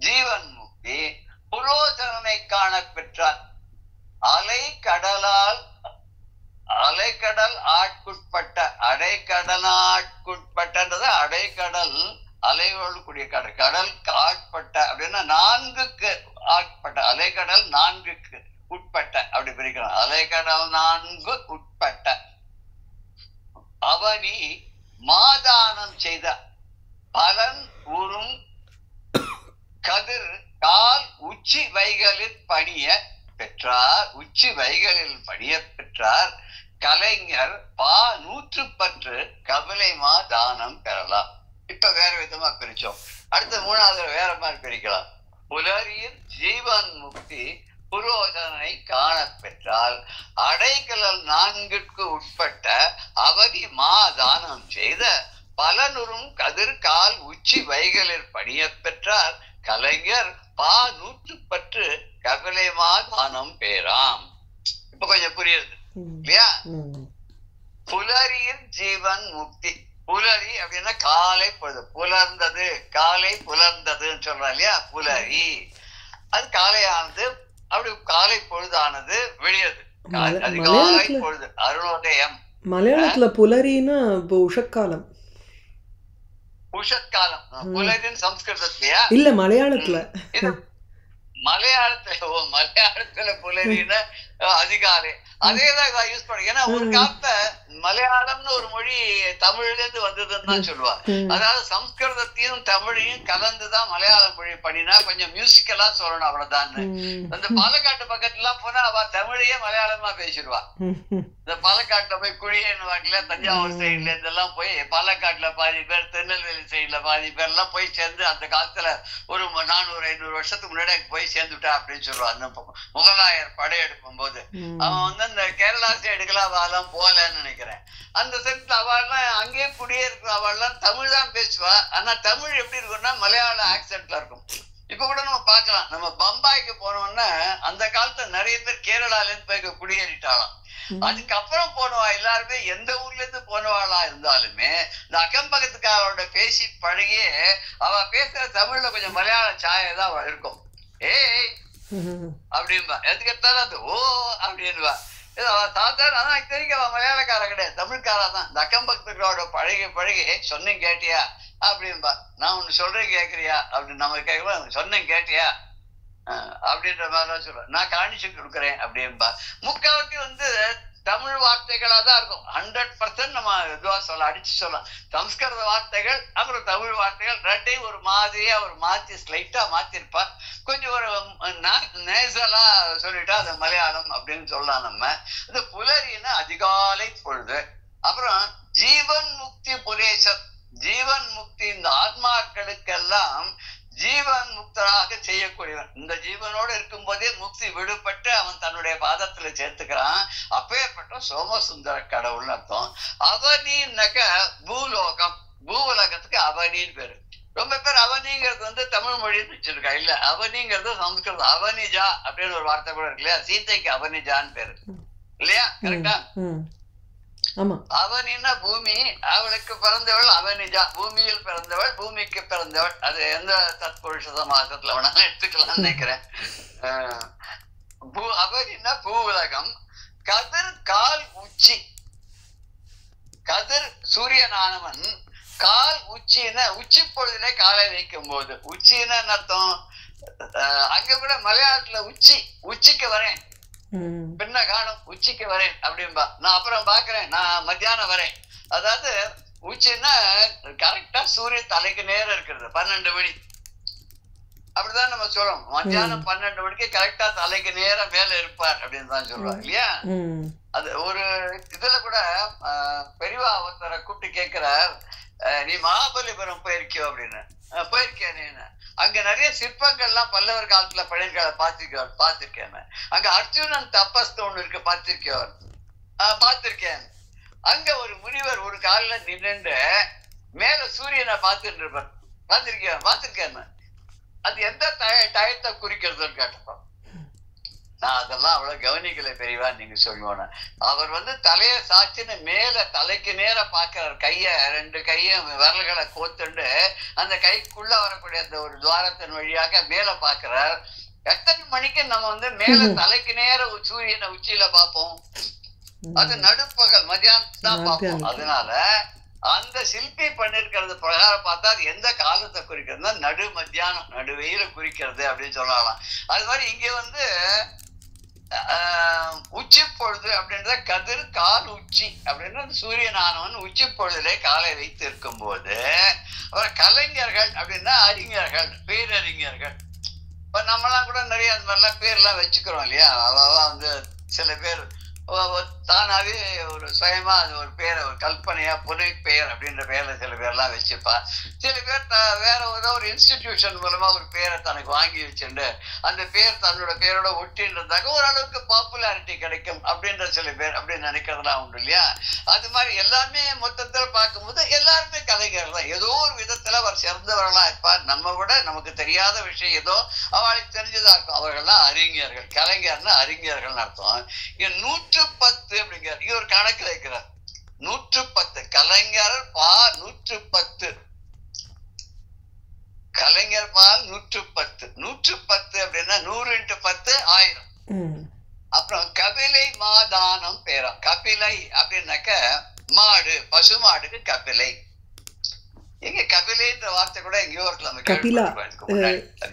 ஜீவன் முக்தி புரோசனனை காண பெற்றார். அலைக்கடல் ஆட்குட்பட்ட, அடைக்கடலாட்குட்பட்டன்றது அடைக்கடல் அலையோடு கூடிய கடல், கடல் ஆட்பட்ட அப்படின்னா 4க்கு ஆட்பட்ட, அலைக்கடல் 4க்கு உட்பட்ட அப்படி பிரிக்கணும். அலைக்கடல் 4 உட்பட்ட அவனி மாதானம் செய்த பலன் உறும் கதிர் கால் உச்சி வைகளில் பணிய பெற்றார். உச்சி வைகளில் பணிய பெற்றார். கலைஞர் 110 கபிலை மாதானம் பெறலாம். இப்ப வேற விதமா பிரிச்சோம். அடுத்த 3வது வேற மாதிரி பிரிக்கலாம். புலரியில் ஜீவன் முக்தி புரோசனை காண பெற்றால் அடைக்கடல் 4க்கு உட்பட்ட அவதி மாதானம் செய்த பலனுறும் கதிர் கால் உச்சி வைகளில் பணிய பெற்றார். கலைஞர் 110 கபிலை மாதானம் பேராம். இப்ப கொஞ்சம் புரியுது இல்லையா? புலரியில் ஜீவன் முக்தி. புலரி அப்படின்னா காலை பொழுது, புலர்ந்தது, காலை புலர்ந்ததுன்னு சொல்றோம் இல்லையா? புலரி அது காலையானது, அப்படி காலை பொழுதானது வெளியது, அதிகாலை பொழுது, அருணோதயம். மலையாளத்துல புலரின்னா இப்போ உஷக்காலம். உஷக்காலம் புலரின்னு சம்ஸ்கிருதத்திலயா? இல்ல மலையாளத்துல. மலையாளத்துல புலரின்னா அதிகாலை. அதேதான் யூஸ் பண்ண. ஏன்னா ஒரு காலத்துல மலையாளம்னு ஒரு மொழி தமிழ்ல இருந்து வந்ததுன்னு தான் சொல்லுவா. அதாவது சம்ஸ்கிருதத்தையும் தமிழையும் கலந்துதான் மலையாள மொழி பண்ணினா கொஞ்சம் மியூசிக்கலா சொல்லணும், அவ்வளவுதான். அந்த பாலக்காட்டு பக்கத்துல எல்லாம் போனா அவ தமிழையே மலையாளமா பேசிடுவா. இந்த பாலக்காட்டுல போய் குழியன் வாக்குல தஞ்சாவூர் சைட்ல இருந்தெல்லாம் போய் பாலக்காட்டுல பாதி பேர், திருநெல்வேலி சைட்ல பாதி பேர் எல்லாம் போய் சேர்ந்து அந்த காலத்துல ஒரு 400-500 வருஷத்துக்கு முன்னாடி போய் சேர்ந்துட்டா அப்படின்னு சொல்லுவான். அந்த முகலாயர் படையெடுக்கும் போது அவன் வந்து அந்த கேரளா சைடுக்கெல்லாம் அவெல்லாம் போகலன்னு நினைக்கிறேன். அந்த சென்ட்ல அவெல்லாம் அங்கேயே குடியேற்கிற அவெல்லாம் தமிழ் தான் பேசுவா. ஆனா தமிழ் எப்படி இருக்கும்னா மலையாள ஆக்சென்ட்ல இருக்கும். இப்ப கூட நம்ம பார்க்கலாம். நம்ம பம்பாய்க்கு போனோம்னா அந்த காலத்துல நிறைய பேர் கேரளால இருந்து போய் குடியேறிட்டாலாம். அதுக்கப்புறம் போனவா எல்லாருமே எந்த ஊர்ல இருந்து போனவாளா இருந்தாலுமே இந்த அக்கம் பக்கத்துக்காரோட பேசி பழகியே அவ பேசுற தமிழ்ல கொஞ்சம் மலையாள சாயதான் இருக்கும். ஏய் அப்படின்பா. எதுக்கு எடுத்தாலும் அது ஓ அப்படின்வா. சாதாரண தெரிவிக்க அவன் மலையாளக்கார கிடையாது, தமிழ்காரா தான். இந்த அக்கம் பக்கத்துக்காரோட பழகி பழகி சொன்னேன் கேட்டியா அப்படின்பா. நான் ஒண்ணு சொல்றேன் கேட்கறியா அப்படின்னு நம்ம கேட்கலாம். சொன்னேன் கேட்டியா அப்படின்ற மாதிரிலாம் சொல்லுவேன். நான் காணிச்சு கொடுக்குறேன் அப்படின்பா. முக்காவத்தி வந்து தமிழ் வார்த்தைகளா தான் இருக்கும். 100% நம்ம இதுவா சொல்ல அடிச்சு சொல்லலாம். சம்ஸ்கிருத வார்த்தைகள் அப்புறம் தமிழ் வார்த்தைகள் ரெண்டையும் ஒரு மாதிரியா ஒரு மாத்தி ஸ்லைட்டா மாத்திருப்பா. கொஞ்சம் ஒரு நேசலா சொல்லிட்டா அது மலையாளம் அப்படின்னு சொல்லலாம். நம்ம இந்த புலரின்னா அதிகாலை பொழுது. அப்புறம் ஜீவன் முக்தி புரேசர். ஜீவன் முக்தி இந்த ஆத்மாக்களுக்கெல்லாம் ஜீவன் முக்தராக செய்யக்கூடியவன். இந்த ஜீவனோடு இருக்கும் போதே முக்தி விடுபட்டு அவன் தன்னுடைய பாதத்துல சேர்த்துக்கிறான். அப்பேற்பட்ட சோமசுந்தர கடவுள்னு அர்த்தம். அவனின்னாக்க பூலோகம். பூலோகத்துக்கு அவனின்னு பேரு. ரொம்ப பேர் அவனிங்கிறது வந்து தமிழ் மொழின்னு வச்சிருக்கா. இல்ல, அவனிங்கிறது சம்ஸ்கிருதம். அவனிஜா அப்படின்னு ஒரு வார்த்தை கூட இருக்கு இல்லையா? சீதைக்கு அவனிஜான்னு பேரு இல்லையா? கரெக்டா? அவனின்னா பூமி. அவளுக்கு பிறந்தவள் அவனிஜா. பூமியில் பிறந்தவள், பூமிக்கு பிறந்தவள். அது எந்த தத்புருஷ சமாசத்துல வேணாலும் எடுத்துக்கலாம்னு நினைக்கிறேன். அவனின்னா பூவுலகம். கதிர் கால் உச்சி. கதிர் சூரியனானவன் கால் உச்சின்னா உச்சி பொழுதுல காலை வைக்கும் போது. உச்சின்னு அர்த்தம். அங்க கூட மலையாளத்துல உச்சி, உச்சிக்கு வரேன், பின்ன காணும், உச்சிக்கு வரேன் அப்படின்பா. நான் அப்புறம் பாக்குறேன், நான் மத்தியானம் வரேன். அதாவது உச்சின்னா கரெக்டா சூரியன் தலைக்கு நேரம் இருக்கிறது. 12 மணி அப்படிதான் நம்ம சொல்றோம். மத்தியானம் 12 மணிக்கு கரெக்டா தலைக்கு நேரம் மேல இருப்பார் அப்படின்னு தான் சொல்றோம் இல்லையா? அது ஒரு இதுல கூட பெரியவா ஒருத்தரை கூப்பிட்டு கேட்கிறார், நீ மகாபலிபுரம் போயிருக்கியோ அப்படின்னு. போயிருக்கேன். நீ அங்க நிறைய சிற்பங்கள்லாம் பல்லவர் காலத்துல பழையகால பார்த்திருக்கேன். அங்க அர்ஜுனன் தபஸ்து ஒண்ணு இருக்கு, பார்த்திருக்கியோ? பார்த்திருக்கேன். அங்க ஒரு முனிவர் ஒரு காலில நின்று மேல சூரியனை பார்த்துட்டு இருப்பார். பார்த்திருக்கேன். அது எந்த டயத்தை குறிக்கிறதுன்னு கேட்டப்போ நான் அதெல்லாம் அவ்வளவு கவனிக்கல பெரியவா, நீங்க சொல்லுவோம். அவர் தலைய சாச்சின்னு மேல தலைக்கு நேர பாக்குறாரு. ரெண்டு கையும் விரல்களை கோத்துண்டு அந்த கைக்குள்ள வரக்கூடிய அந்த ஒரு துவாரத்தின் வழியாக மேல பாக்குறார். எத்தனை மணிக்கு நம்ம மேல தலைக்கு நேர சூரியனை உச்சியில பார்ப்போம்? அது நடுப்பகல் மத்தியானம் தான் பார்ப்போம். அதனால அந்த சிற்பி பண்ணிருக்கிறது பிரகாரம் பார்த்தா அது எந்த காலத்தை குறிக்கிறதுனா நடு மத்தியானம், நடு வெயில குறிக்கிறது அப்படின்னு சொல்லலாம். அது மாதிரி இங்க உச்சி பொழுது அப்படின்ற கதிர் கால் உச்சி அப்படின்ற சூரியனானவன் உச்சி பொழுதிலே காலை வைத்து இருக்கும் போது, அப்புறம் கலைஞர்கள் அப்படின்னா அறிஞர்கள், பேரறிஞர்கள். இப்ப நம்மலாம் கூட நிறைய அந்த மாதிரிலாம் பேர்லாம் வச்சுக்கிறோம் இல்லையா? அவ சில பேர் தானாவே ஒரு சுயமா அது ஒரு பேரை, ஒரு கல்பனையா புனை பெயர் அப்படின்ற பேர்ல சில பேர்லாம் வச்சுப்பா. சில பேர் வேற ஏதோ ஒரு இன்ஸ்டிடியூஷன் மூலமா ஒரு பேரை தனக்கு வாங்கி வச்சுட்டு அந்த பேர் தன்னோட பேரோட ஒட்டின்றதாக ஓரளவுக்கு பாப்புலாரிட்டி கிடைக்கும் அப்படின்ற சில பேர் அப்படின்னு நினைக்கிறதுலாம் உண்டு இல்லையா? அது மாதிரி எல்லாமே மொத்தத்துல பார்க்கும்போது எல்லாருமே கலைஞர்கள் தான். ஏதோ ஒரு விதத்துல அவர் சிறந்தவர்களா இருப்பார். நம்ம விட நமக்கு தெரியாத விஷயம் ஏதோ அவளுக்கு தெரிஞ்சதா இருக்கும். அவர்கள்லாம் அறிஞர்கள். கலைஞர்னா அறிஞர்கள் அர்த்தம். 110 அப்படிங்கிறார். இது ஒரு கணக்கு வைக்கிறார். 110 கலைஞர் பால் 110, கலைஞர் பால் 110. 110 அப்படின்னா 100 × 10 1000. அப்புறம் கபிலை மாதானம் பேரா. கபிலை அப்படின்னாக்க மாடு, பசு மாடுக்கு கபிலை. எங்க கபிலைன்ற வார்த்தை கூட எங்கேயோ இருக்கலாம். கபிலா,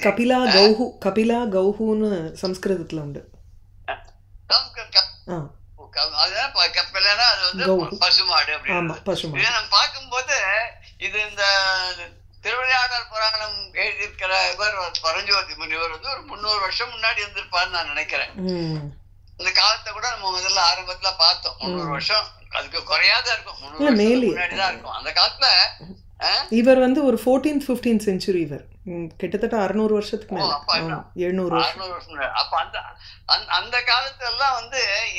கபிலா கௌஹு, கபிலா கௌஹுன்னு சம்ஸ்கிருதத்துல உண்டு. கப்பிலனா அது பசுமாடு அப்படின்னு நம்ம பார்க்கும்போது இது இந்த திருவிளையாடல் புராணம் எழுதியிருக்கிற இவர் பரஞ்சோதி முனிவர் ஒரு 300 வருஷம் முன்னாடி இருந்திருப்பான்னு நான் நினைக்கிறேன். இந்த காலத்தை கூட நம்ம முதல்ல ஆரம்பத்துல பார்த்தோம். 300 வருஷம் அதுக்கு குறையாத இருக்கும், 300 வருஷம் முன்னாடிதான் இருக்கும் அந்த காலத்துல. இவர் ஒரு 14th 15th செஞ்சுரி. இவர் கிட்டத்தட்ட 600 வருஷத்துக்கு மேல, 700 வருஷம். அப்ப அந்த காலத்துல எல்லாம்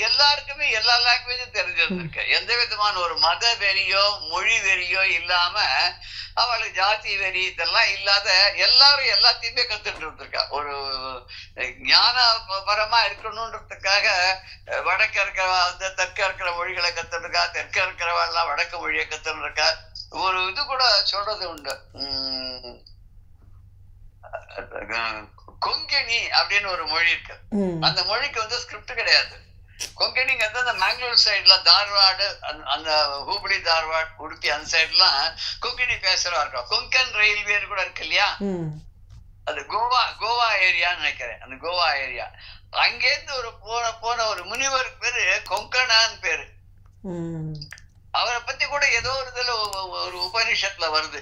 எல்லாருக்குமே எல்லா லாங்குவேஜும் தெரிஞ்சிருந்திருக்கு. எந்த விதமான ஒரு மத வெறியோ மொழி வெறியோ இல்லாம, அவளுக்கு ஜாதி வெறி இதெல்லாம் இல்லாத எல்லாரும் எல்லாத்தையுமே கத்துட்டு இருந்திருக்கா. ஒரு ஞானபரமா இருக்கணும்ன்றதுக்காக வடக்க இருக்கிறவா தெற்க இருக்கிற மொழிகளை கத்துருக்கா, தெற்க இருக்கிறவா எல்லாம் வடக்கு மொழியை கத்துட்டு இருக்கா. ஒரு இது கூட சொல்றது உண்டு, கொங்கணி அப்படின்னு ஒரு மொழி இருக்கு. அந்த மொழிக்கு ஸ்கிரிப்ட் கிடையாது. கொங்கணிங்கிறது அந்த மேங்களூர் சைட்ல, தார்வாடு, அந்த ஹூப்ளி, தார்வாட், உடுப்பி அந்த சைட்லாம் கொங்கணி பேசுறவா இருக்கும். கொங்கன் ரயில்வே கூட இருக்கு இல்லையா? அது கோவா ஏரியான்னு நினைக்கிறேன். அந்த கோவா ஏரியா அங்கேருந்து ஒரு போன ஒரு முனிவர் பேரு கொங்கணான்னு பேரு. அவரை பத்தி கூட ஏதோ ஒரு இதுல ஒரு உபநிஷத்துல வருது.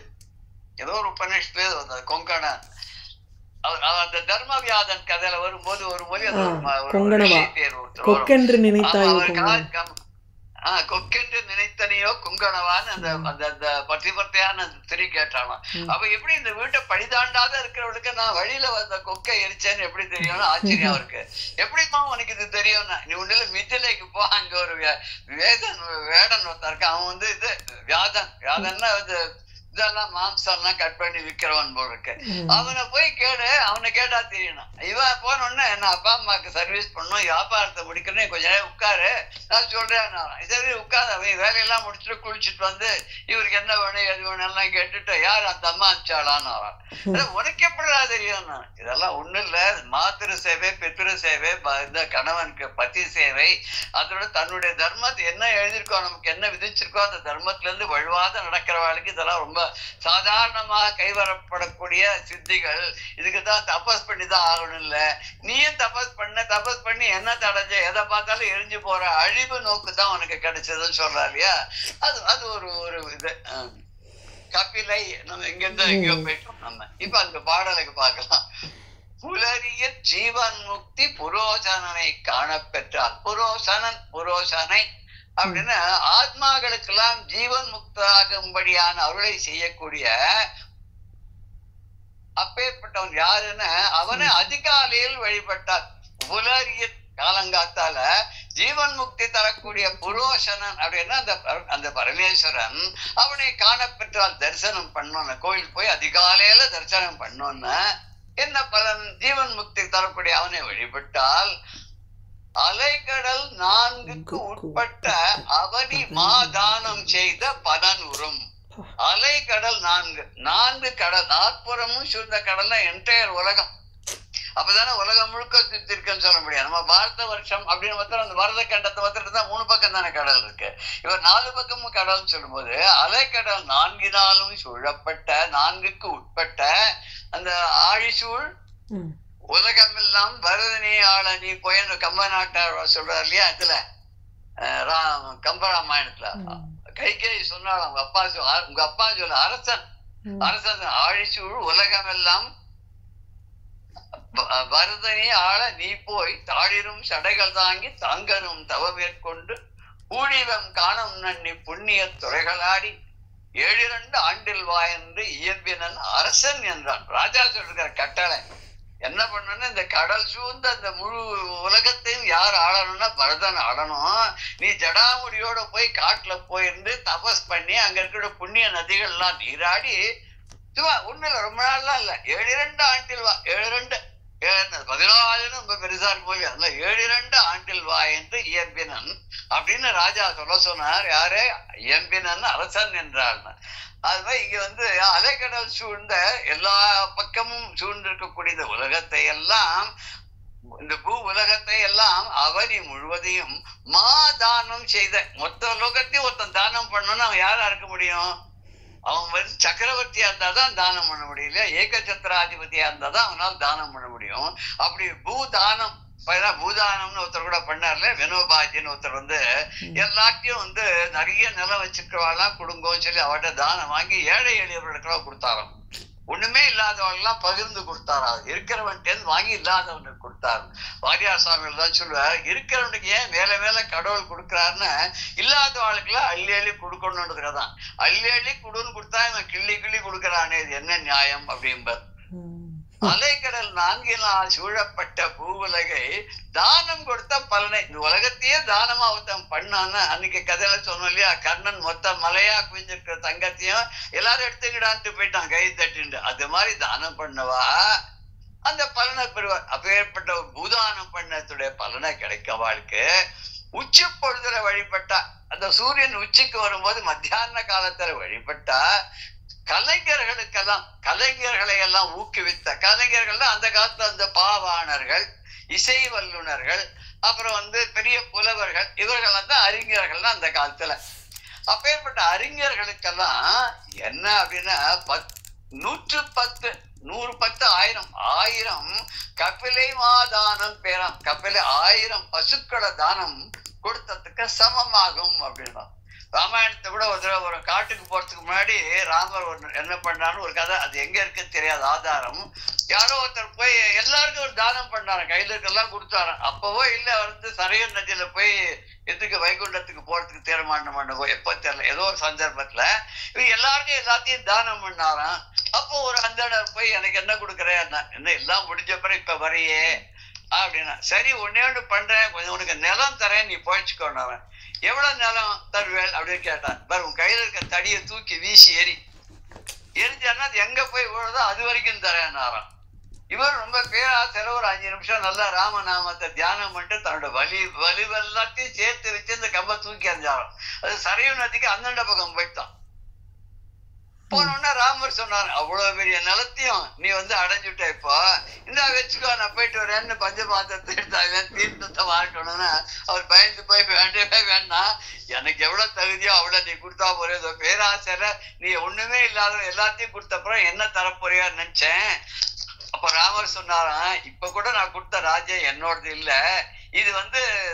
ஏதோ ஒரு உபநிஷத்துல கொங்கணா, அந்த தர்மவியாதன் கதையில வரும்போது ஒரு மொழி கொக்கென்று நினைத்தனையோ குங்கணவான்னு அந்த பத்திபத்தையான திரி கேட்டாலும். அவ எப்படி இந்த வீட்டை படிதாண்டாத இருக்கிறவளுக்கு நான் வழியில வந்த கொக்கை எரிச்சேன்னு எப்படி தெரியும்னு ஆச்சரியம் இருக்கு. எப்படிமா உனக்கு இது தெரியும்னா, நீ ஒண்ணுல மிதிலைக்கு போ, அங்க ஒரு வேடன் ஒருத்தன் இருக்கு. அவன் இது வியாதன்னா இதெல்லாம் மாம்சம்லாம் கட் பண்ணி விக்கிறவன் போல இருக்கு. அவனை போய் கேடு, அவனை கேட்டா தெரியணும். இவன் போன உடனே என்ன அப்பா அம்மாக்கு சர்வீஸ் பண்ணணும், வியாபாரத்தை முடிக்கணும், கொஞ்ச நேரம் உட்காரு நான் சொல்றேன். சரி உட்காந்து அவன் வேலையெல்லாம் முடிச்சுட்டு குளிச்சுட்டு இவருக்கு என்ன வேணும் எது வேணும் எல்லாம் கேட்டுட்டு யார் அந்த அம்மா அனுப்பிச்சாளான்னு வரான். உனக்கு எப்படிடா தெரியும்? இதெல்லாம் ஒண்ணு இல்ல, மாத்திரு சேவை, பித்ரு சேவை, இந்த கணவனுக்கு பதி சேவை, அதோட தன்னுடைய தர்மத்தை என்ன எழுதியிருக்கோ, நமக்கு என்ன விதிச்சிருக்கோ அந்த தர்மத்துல இருந்து வழுவாத நடக்கிறவாளுக்கு இதெல்லாம் ரொம்ப சாதாரணமாக கைவரப்படக்கூடிய சித்திகள். இதுக்குதான் தபஸ் பண்ணிதான் ஆகணும். இல்ல நீயும் தபஸ் பண்ணி என்ன தடைஞ்ச, எதை பார்த்தாலும் எரிஞ்சு போற அழிவு நோக்கு தான் உனக்கு கிடைச்சதுன்னு சொல்றா இல்லையா? அது ஒரு இது கபிலை. நம்ம இங்கிருந்து எங்கேயோ போயிட்டோம். நம்ம இப்ப அந்த பாடலுக்கு பார்க்கலாம். புலரிய ஜீவன் முக்தி புரோசனனை காணப்பெற்றால், புரோசனை அப்படின்னு ஆத்மாக்களுக்கெல்லாம் ஜீவன் முக்தாகும்படியான அருளை செய்யக்கூடிய அப்பேற்பட்டவன் யாருன்னு அவனை அதிகாலையில் வழிபட்டார். புலரிய காலங்காத்தால ஜீவன் முக்தி தரக்கூடிய புரோசனன் அப்படின்னா அந்த பரமேஸ்வரன் அவனை காணப்பெற்றால் தரிசனம் பண்ணோன்னு, கோயில் போய் அதிகாலையில தரிசனம் பண்ணோன்னு என்ன பலன்? ஜீவன் முக்தி தரக்கூடிய அவனை வழிபட்டால் அலைக்கடல் 4க்கு உட்பட்ட அவனி மாதானம் செய்த பலன் உறும். அலைக்கடல் 4 கடல், நாற்புறமும் சூழ்ந்த கடல்னா என்டையர் உலகம். அப்பதானே உலகம் முழுக்க சுத்திருக்குன்னு சொல்ல முடியாது. நம்ம பாரத வருஷம் அப்படின்னு பார்த்தா அந்த பாரத கண்டத்தை பார்த்துட்டு தான் 3 பக்கம் தானே கடல் இருக்கு. இவர் 4 பக்கமும் கடல் சொல்லும் போது அலைக்கடல் 4 சூழப்பட்ட 4க்கு உட்பட்ட அந்த ஆழிசூழ் உலகமெல்லாம் பரதனி ஆளனி போய் கம்ப நாட்டார் சொல்றாரு இல்லையா, இதுல கம்பராமாயணத்துல கைகேயி சொன்னாலும் உங்க அப்பா சொல்ல அரசன் ஆழிசூழ் உலகமெல்லாம் பரதனி ஆள நீ போய் தாழிரும் சடைகள் தாங்கி தாங்கரும் தவ மேற்கொண்டு ஊழிவம் காணும் நன்னி புண்ணிய துறைகளாடி 7 ஆண்டில் வா என்று இயம்பினன் அரசன் என்றான். ராஜா சொல்ற கட்டளை என்ன பண்ணணும்னா, இந்த கடல் சூழ்ந்த அந்த முழு உலகத்தையும் யார் ஆளணும்னா பரதன் ஆளணும். நீ ஜடாமுடியோட போய் காட்டுல போயிருந்து தபஸ் பண்ணி அங்க இருக்கிற புண்ணிய நதிகள் எல்லாம் நீராடி ஒண்ணு இல்ல, ரொம்ப நாள்லாம் இல்ல, 7 ஆண்டில் வா. 14 ரொம்ப பெருசா இருக்கும் போய் அதுல 7 ஆண்டில் வா என்று இயம்பினன் அப்படின்னு ராஜா சொல்ல சொன்னார். யாரு? இயம்பினன் அரசன் என்றாள். அது மாதிரி இங்க அலைக்கடல் சூழ்ந்த எல்லா பக்கமும் சூழ்ந்திருக்கக்கூடிய உலகத்தை எல்லாம், இந்த பூ உலகத்தை எல்லாம் அவனி முழுவதையும் மாதானம் செய்த. மொத்த உலகத்தையும் ஒருத்தன் தானம் பண்ணணும்னு அவன் யாரா இருக்க முடியும்? அவன் சக்கரவர்த்தியா இருந்தாதான் தானம் பண்ண முடியல, ஏகச்சத்திராதிபதியா இருந்தாதான் அவனால் தானம் பண்ண முடியும். அப்படி பூதானம், பூதானம்னு ஒருத்தர் கூட பண்ணார்ல, வினோபாஜின்னு ஒருத்தர் எல்லாத்தையும் நிறைய நிலம் வச்சிருக்கவாள்லாம் கொடுங்கோன்னு சொல்லி அவர்கிட்ட தானம் வாங்கி ஏழை எளியவர்களுக்கெல்லாம் கொடுத்தாராம். ஒண்ணுமே இல்லாதவர்கள்லாம் பகிர்ந்து கொடுத்தாராம். இருக்கிறவன்ட்டு வாங்கி இல்லாதவனுக்கு கொடுத்தாரு. வாரியார் சுவாமிகள் தான் சொல்லுவார், இருக்கிறவனுக்கு ஏன் மேல மேல கடவுள் கொடுக்குறாருன்னு இல்லாதவர்களுக்குலாம் அள்ளி அள்ளி கொடுக்கணுன்றதுக்காதான். அள்ளி அள்ளி கொடுன்னு கொடுத்தா இவன் கிள்ளி கிள்ளி கொடுக்கறானே, இது என்ன நியாயம் அப்படிம்பார். அலைக்கடல் 4 சூழப்பட்ட பூவுலகை தானம் கொடுத்த பலனை, இந்த உலகத்தையே தானமா ஒருத்தன் பண்ணான்னு அன்னைக்கு கதையில சொன்னோம் இல்லையா, கர்ணன் மொத்த மலையா குவிஞ்சிருக்கிற தங்கத்தையும் எல்லாரும் எடுத்துக்கிடான்ட்டு போயிட்டான் கை தட்டிண்டு. அது மாதிரி தானம் பண்ணவா அந்த பலனை பெறுவார். அப்பேற்பட்ட ஒரு பூதானம் பண்ணத்துடைய பலனை கிடைக்க வாழ்க்கை. உச்சி பொழுதுல வழிபட்டா, அந்த சூரியன் உச்சிக்கு வரும்போது மத்தியான காலத்துல வழிபட்டா கலைஞர்களுக்கெல்லாம், கலைஞர்களை எல்லாம் ஊக்குவித்த கலைஞர்கள் அந்த காலத்துல அந்த பாவாணர்கள், இசை வல்லுநர்கள், அப்புறம் பெரிய புலவர்கள், இவர்கள் தான் அறிஞர்கள் தான் அந்த காலத்துல. அப்பேற்பட்ட அறிஞர்களுக்கெல்லாம் என்ன அப்படின்னா 110 1000 கபிலை மாதானம் பேராம். கபிலை 1000 பசுக்களை தானம் கொடுத்ததுக்கு சமமாகும் அப்படின்னா. ராமாயணத்தை கூட ஒரு காட்டுக்கு போறதுக்கு முன்னாடி ராமர் என்ன பண்றான்னு ஒரு கதை, அது எங்க இருக்குன்னு தெரியாத ஆதாரம். யாரோ ஒருத்தர் போய் எல்லாருக்கும் ஒரு தானம் பண்ணாரு, கையில இருக்கெல்லாம் கொடுத்தாரு. அப்பவோ இல்ல சரையன் நதியில போய் எதுக்கு வைகுண்டத்துக்கு போறதுக்கு தீர்மானம் பண்ணவோ எப்போ தெரியல, ஏதோ ஒரு சந்தர்ப்பத்துல இவங்க எல்லாருக்கும் எல்லாத்தையும் தானம் பண்ணாராம். அப்போ ஒரு அந்தனர் போய் எனக்கு என்ன கொடுக்குறேன், என்ன எல்லாம் முடிஞ்ச பிறகு இப்ப வரையே அப்படின்னா, சரி ஒன்னே ஒன்று பண்றேன், கொஞ்சம் உனக்கு நிலம் தரேன், நீ போயிடுச்சுக்கோன்னு. எவ்வளவு நிலம் தருவேல் அப்படின்னு கேட்டான். பாரு, உன் கையில இருக்க தடியை தூக்கி வீசி எரிஞ்சான்னா அது எங்க போய் விழுதோ அது வரைக்கும் தரேன்னாராம். இவர் ரொம்ப பேராசையில ஒரு 5 நிமிஷம் நல்லா ராமநாமத்தை தியானம் பண்ணிட்டு தன்னோட வலிவெல்லாத்தையும் சேர்த்து வச்சு இந்த கம்பை தூக்கி எறிஞ்சாராம். அது சரையு நதிக்கு அந்தண்ட பக்கம் போயிட்டான். போனோன்னா ராமர் சொன்னார், அவ்வளவு பெரிய நிலத்தையும் நீ அடைஞ்சுட்ட, இப்போ இந்த வச்சுக்கோ, நான் போயிட்டு வரேன்னு பஞ்சபாத்திரத்தை எடுத்தாங்க, தீர்த்தத்தை வாங்கணும்னா அவர் பயந்து போய் வேண்டவே வேண்டாம், எனக்கு எவ்வளவு தகுதியோ அவ்வளவு நீ கொடுத்தா போறே, பேராசையில நீ ஒண்ணுமே இல்லாத எல்லாத்தையும் கொடுத்தப்புறம் என்ன தரப்போறியா நினைச்சேன். அப்ப ராமர் சொன்னாராம், இப்ப கூட நான் கொடுத்த ராஜ்யம் என்னோடது இல்ல, இது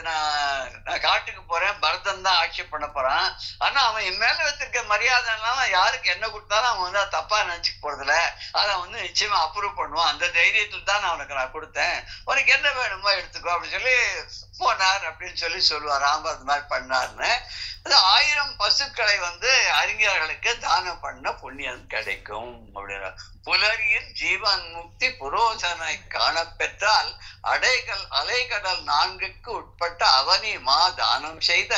நான் காட்டுக்கு போறேன், பரதன் தான் ஆட்சி பண்ண போறான். ஆனா அவன் என் மேல வச்சிருக்க மரியாதைனால யாருக்கு என்ன கொடுத்தாலும் அவன் தப்பா நினைச்சுக்க போறதில்ல, அதை நிச்சயமா அப்ரூவ் பண்ணுவான். அந்த தைரியத்துல தான் நான் கொடுத்தேன், உனக்கு என்ன வேணுமோ எடுத்துக்கோ அப்படின்னு சொல்லி போனார் அப்படின்னு சொல்லுவார். ராமர் அது மாதிரி பண்ணாருன்னு. அது 1000 பசுக்களை அறிஞர்களுக்கு தானம் பண்ண புண்ணியம் கிடைக்கும் அப்படின்னா. புலரியில் ஜீவன் முக்தி புரோசனை காணப்பெற்றால் அலைகடல் 4க்கு உட்பட்ட அவனி மா தானம் செய்த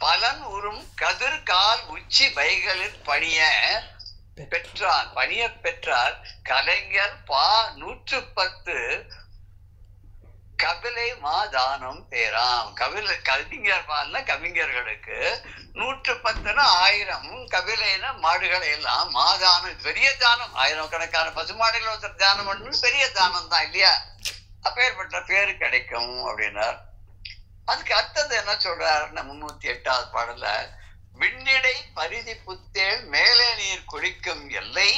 பலன் உறும் கதிர்கால் உச்சி வைகளில் பணிய பெற்றார் கலைஞர் 110 கபிலை மாதானம் பேராம். கவிஞர் பால்னா கவிஞர்களுக்கு 110 1000 கபிலைனா மாடுகளை எல்லாம் மாதானம் பெரிய தானம். 1000கணக்கான பசுமாடுகள் ஒருத்தர் தானம் பண்ணணும் பெரிய தானம் தான் இல்லையா? அப்பேற்பட்ட பேரு கிடைக்கும் அப்படின்னார். அதுக்கு அர்த்தத்தை என்ன சொல்றாரு? 308வது பாடல விண்ணிடை பரிதி புத்தேள் மேலே நீர் குளிக்கும் எல்லை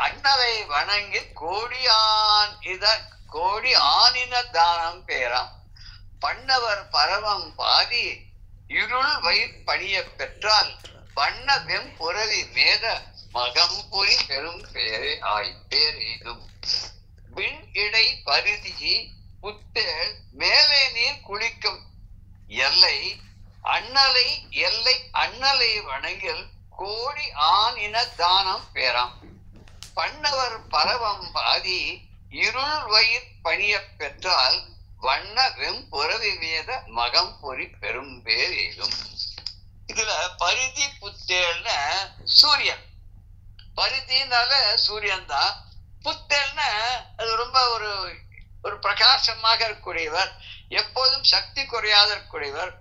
அண்ணவை வணங்கி கோடி ஆனின தானம் பேராம். பண்ணவர் பரவம் பாதி இருள் வயிற் பணிய பெற்றால் பண்ண வெம் புறவி மேத மகம்புரி பெரும் பேரை பேர் எய்தும். விண் இடை பரிதி புத்தேள் மேலே நீர் குளிக்கும் எல்லை அண்ணலை வணங்கில் கோடி ஆனின தானம் பேராம். பண்ணவர் பரவம் பாதி இருள் வயிற் பணிய பெற்றால் வண்ண வெம் புறவி வேத மகம் பொறி பெரும் பேர் எய்தும். இதுல பரிதி புத்தேல்னா சூரியன். பரிதினால சூரியன் தான். புத்தேல்னா அது ரொம்ப ஒரு பிரகாசமாக இருக்கக்கூடியவர், எப்போதும் சக்தி குறையாத இருக்கக்கூடியவர்,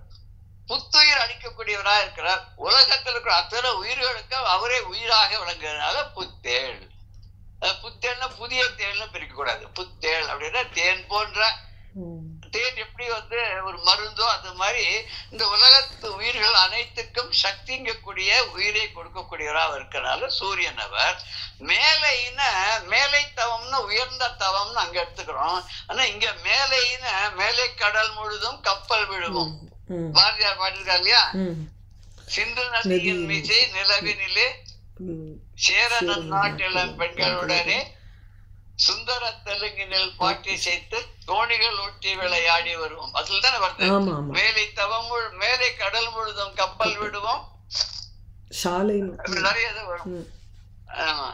புத்துயிர் அளிக்கக்கூடியவரா இருக்கிறார். உலகத்தில் இருக்கிற அத்தனை உயிர்களுக்கு அவரே உயிராக விளங்குறதுனால புத்தேள். புத்தேள்னா புதிய தேள்னு பிரிக்க கூடாது. புத்தேள் அப்படின்னா தேன் போன்ற, தேன் எப்படி ஒரு மருந்தோ அது மாதிரி இந்த உலகத்து உயிர்கள் அனைத்துக்கும் சக்திங்கக்கூடிய உயிரை கொடுக்கக்கூடியவராக இருக்கிறனால சூரியன் அவர். மேலை தவம்னு உயர்ந்த தவம்னு அங்க எடுத்துக்கிறோம். ஆனா இங்க மேலை கடல் முழுதும் கப்பல் விழுவும். பாரதியார் பாடிருக்காரு இல்லையா? சிந்து நதியின் மீசை நிலவினிலே சேரன் நாட்டிலம் பெண்களுடனே சுந்தர தெலுங்கினில் பாட்டி சேர்த்து தோணிகள் ஒட்டி விளையாடி வருவோம். அதுல தானே வருது. மேலை கடல் முழுதும் கப்பல் விடுவோம். நிறைய வரும். ஆமா,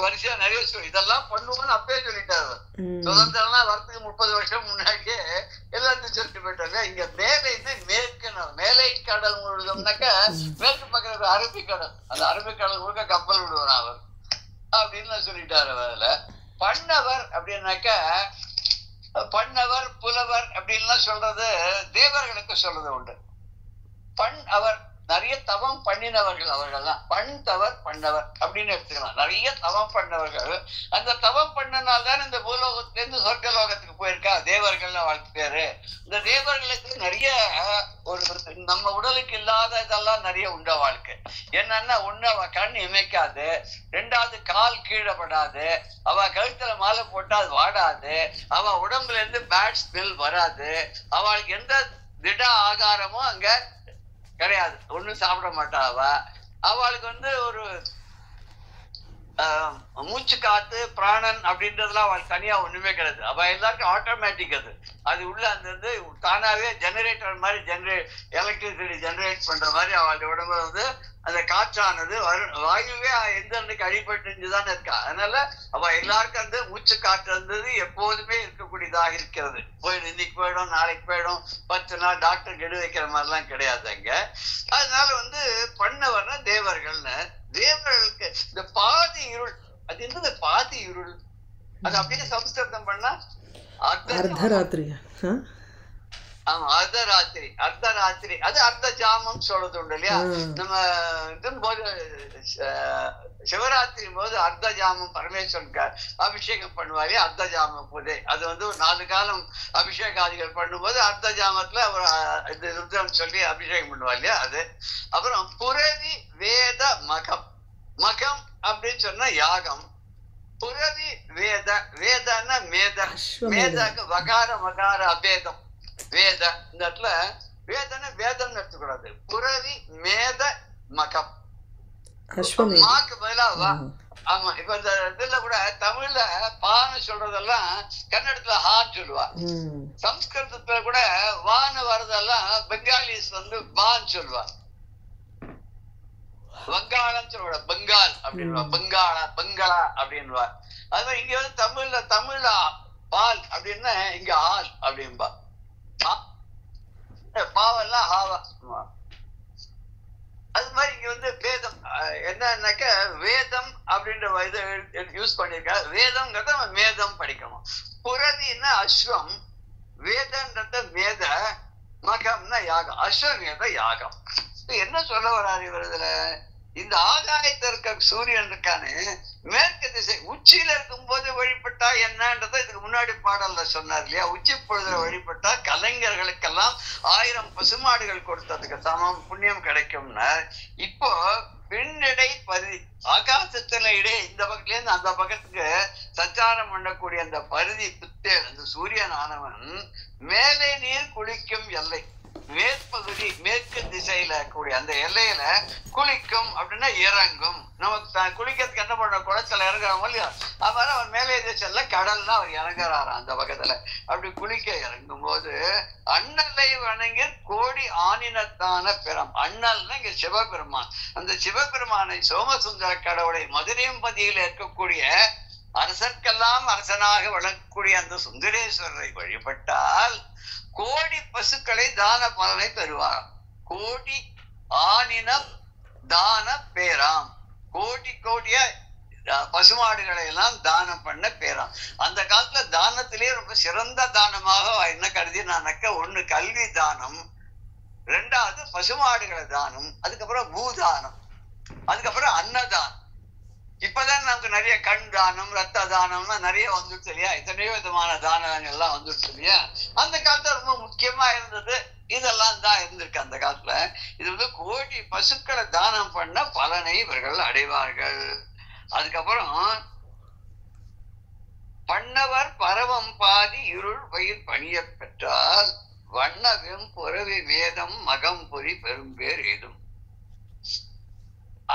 வரிசையா நிறைய சொல்லி இதெல்லாம் பண்ணுவோம்னு அப்பயே சொல்லிட்டாரு. சுதந்திரம்லாம் வரத்துக்கு 30 வருஷம் முன்னாடியே எல்லாத்தையும் சொல்லிட்டு போயிட்டாங்க. இங்க மேலை கடல் முழுதும்னாக்க மேற்கு பக்கத்துல அரபிக்கடல், அந்த அரபிக்கடல் முழுக்க கப்பல் விடுவார் அவர் அப்படின்னு சொல்லிட்டாரு. அதுல பண்ணவர் அப்படின்னாக்க பண்ணவர் புலவர் அப்படின்லாம் சொல்றது தேவர்களுக்கு சொல்றது உண்டு. அவர் நிறைய தவம் பண்ணினவர்கள் அவர்கள்லாம் பண்தவர் பண்ணவர் அப்படின்னு எடுத்துக்கலாம். நிறைய தவம் பண்ணவர்கள். அந்த தவம் பண்ணனால்தான் இந்த பூலோகத்திலிருந்து சொர்க்கலோகத்துக்கு போயிருக்கா தேவர்கள் வாழ்க்கை பேரு. இந்த தேவர்களுக்கு நிறைய நம்ம உடலுக்கு இல்லாத இதெல்லாம் நிறைய உண்ட வாழ்க்கை. என்னன்னா ஒண்ணு அவ கண் இமைக்காது, 2வது கால் கீழப்படாது, அவ கழுத்துல மாலை போட்டா அது வாடாது, அவ உடம்புல இருந்து பேட் ஸ்மெல் வராது, அவளுக்கு எந்த திட ஆகாரமும் அங்க கிடையாது, ஒண்ணும் சாப்பிட மாட்டா. அவளுக்கு ஒரு மூச்சு காத்து பிராணன் அப்படின்றதுலாம் அவளுக்கு தனியா ஒண்ணுமே கிடையாது. அவ எல்லாருக்கும் ஆட்டோமேட்டிக். அது உள்ள அந்த தானாவே ஜெனரேட்டர் மாதிரி எலக்ட்ரிசிட்டி ஜெனரேட் பண்ற மாதிரி அவளுடைய உடம்புல அந்த காற்றானது வாயுவே எந்த அன்னைக்கு அடிபட்டுதான் இருக்கா. அதனால அவ எல்லாருக்கும் அந்த மூச்சு காற்று எப்போதுமே இருக்கக்கூடியதாக இருக்கிறது. இன்னைக்கு போயிடும், நாளைக்கு போயிடும், 10 நாள் டாக்டர் கெடு வைக்கிற மாதிரிலாம் கிடையாது அங்க. அதனால பண்ணவர்னா தேவர்கள்னு. தேவர்களுக்கு இந்த பாதி இருள், அது என்னது பாதி இருள், அது அப்படியே சம்ஸ்கிருதம் பண்ணா அர்த்தராத்திரி. ஆமா, அர்த்தராத்திரி. அது அர்த்த ஜாமம் சொல்றது உண்டு இல்லையா? நம்ம போது சிவராத்திரி போது அர்த்த ஜாமம் பரமேஸ்வரனுக்கு அபிஷேகம் பண்ணுவாரு. அர்த்த ஜாம பூஜை அது ஒரு 4 காலம் அபிஷேகாதிகள் பண்ணும்போது அர்த்த ஜாமத்துல அவர் ருத்ரம் சொல்லி அபிஷேகம் பண்ணுவார் இல்லையா? அது அப்புறம் புரவி வேத மகம் அப்படின்னு சொன்னா யாகம். புரவி வேதன்னா மேதாக்கு வகார மகார அபேதம் வேத. இந்த இடத்துல வேதனை வேதம் எடுத்துக்கூடாது. புரவி மேத மகம் மாக்கு பதிலா வா. ஆமா, இப்ப இந்த இதுல கூட தமிழ்ல பான்னு சொல்றதெல்லாம் கன்னடத்துல ஹான்னு சொல்லுவா. சம்ஸ்கிருதத்துல கூட வான்னு வர்றதெல்லாம் பெங்காலிஸ் பான்னு சொல்லுவா. வங்காளம் சொல்லுவா, பெங்கால் அப்படின்வா, பெங்களா அப்படின்வா. அது மாதிரி இங்க தமிழ்ல பால் அப்படின்னா இங்க ஆள் அப்படின்பா. பாவெல்லாம் ஹாவா. அது மாதிரி இங்க வேதம் என்னன்னாக்க வேதம் அப்படின்ற இதை யூஸ் பண்ணிருக்கா. வேதம்ங்கிறத நம்ம மேதம் படிக்கணும். புரவின்னா அஸ்வம், வேதன்றது வேத, மகம்னா யாகம், அஸ்வமேத யாகம். என்ன சொல்ல வராரு இவர் இதுல? இந்த ஆகாயத்துல இருக்க சூரியன் இருக்கானு மேற்கு திசை உச்சியில இருக்கும் போது வழிபட்டா என்னன்றத இதுக்கு முன்னாடி பாடல்ல சொன்னார் இல்லையா? உச்சி பொழுதுல வழிபட்டா கலைஞர்களுக்கெல்லாம் 1000 பசுமாடுகள் கொடுத்ததுக்கு சமம் புண்ணியம் கிடைக்கும்னா, இப்போ பெண்ணிடை பருதி ஆகாசத்துல இடை இந்த பக்கத்துல இருந்து அந்த பக்கத்துக்கு சஞ்சாரம் பண்ணக்கூடிய அந்த பருதி புத்தேல் அந்த சூரியன் ஆனவன் மேலே நீர் குளிக்கும் எல்லை மேற்பகுதி மேற்கு திசையில கூடிய அந்த எல்லையில குளிக்கும் அப்படின்னா இறங்கும். நமக்கு குளிக்கிறதுக்கு என்ன பண்ற, குளத்துல இறங்குறோம் இல்லையா? அவரை அவர் மேலே திசையில கடல்னா அவர் இறங்குறாராம் அந்த பக்கத்துல. அப்படி குளிக்க இறங்கும் போது அண்ணலை வணங்கி கோடி ஆனினத்தான பிறம். அண்ணல்னா இங்க சிவபெருமான். அந்த சிவபெருமானை சோமசுந்தர கடவுளை மதுரையம்பதியில் இருக்கக்கூடிய அரசர்க்கெல்லாம் அரசனாக வழங்கக்கூடிய அந்த சுந்தரேஸ்வரரை வழிபட்டால் கோடி பசுக்களை தான பலனை பெறுவார். கோடி ஆனினம் தான பேராம். கோடி கோடிய பசுமாடுகளை எல்லாம் தானம் பண்ண பேராம். அந்த காலத்துல தானத்திலேயே ரொம்ப சிறந்த தானமாக என்ன கருதினாக்க, ஒண்ணு கல்வி தானம், 2வது பசுமாடுகளை தானம், அதுக்கப்புறம் பூதானம், அதுக்கப்புறம் அன்னதானம். இப்பதான் நமக்கு நிறைய கண் தானம், ரத்த தானம்னா நிறைய வந்துடுச்சு இல்லையா? எத்தனையோ விதமான தானங்கள் எல்லாம் வந்துடுச்சு இல்லையா? அந்த காலத்துல ரொம்ப முக்கியமா இருந்தது இதெல்லாம் தான் இருந்திருக்கு அந்த காலத்துல. இது வந்து கோடி பசுக்களை தானம் பண்ண பலனை இவர்கள் அடைவார்கள். அதுக்கப்புறம் பண்ணவர் பரவம் பாதி இருள் பயிர் பணிய பெற்றால் வண்ணவெம் புறவி வேதம் மகம் பொறி பெரும்பேர் ஏதும்.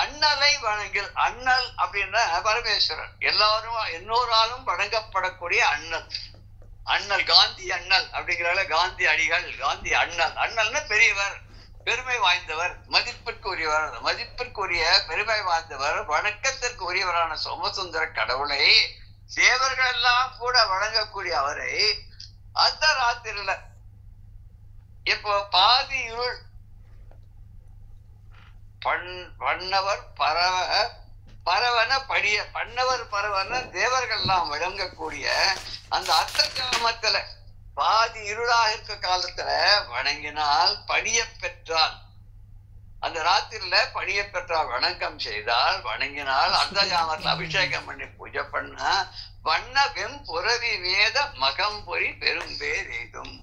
அண்ணலை வணங்கில். அண்ணல் அப்படின்னா பரமேஸ்வரன், எல்லாரும் எல்லோராலும் வணங்கப்படக்கூடிய அண்ணல். அண்ணல் காந்தி அண்ணல் அப்படிங்கிறால காந்தி அடிகள், காந்தி அண்ணல். அண்ணல்னா பெரியவர், பெருமை வாய்ந்தவர், மதிப்பிற்குரியவர். மதிப்பிற்குரிய பெருமை வாய்ந்தவர், வணக்கத்திற்கு உரியவரான சோமசுந்தர கடவுளை தேவர்கள் எல்லாம் கூட வணங்கக்கூடிய அவரை அந்த ராத்திரில இப்போ பாதி இருள் பண்ணவர் பரவன படிய, பண்ணவர் பரவன தேவர்கள் எல்லாம் வழங்கக்கூடிய அந்த அர்த்த கிராமத்துல பாதி இருளாக இருக்க காலத்துல வணங்கினால் பணிய பெற்றால், அந்த ராத்திரில பணிய பெற்றால் வணக்கம் செய்தால் வணங்கினால் அந்த ஜாமத்துல அபிஷேகம் பண்ணி பூஜை பண்ணா வண்ண வெம் புறவி வேத மகம் பொறி பெரும்பேர் எய்தும்.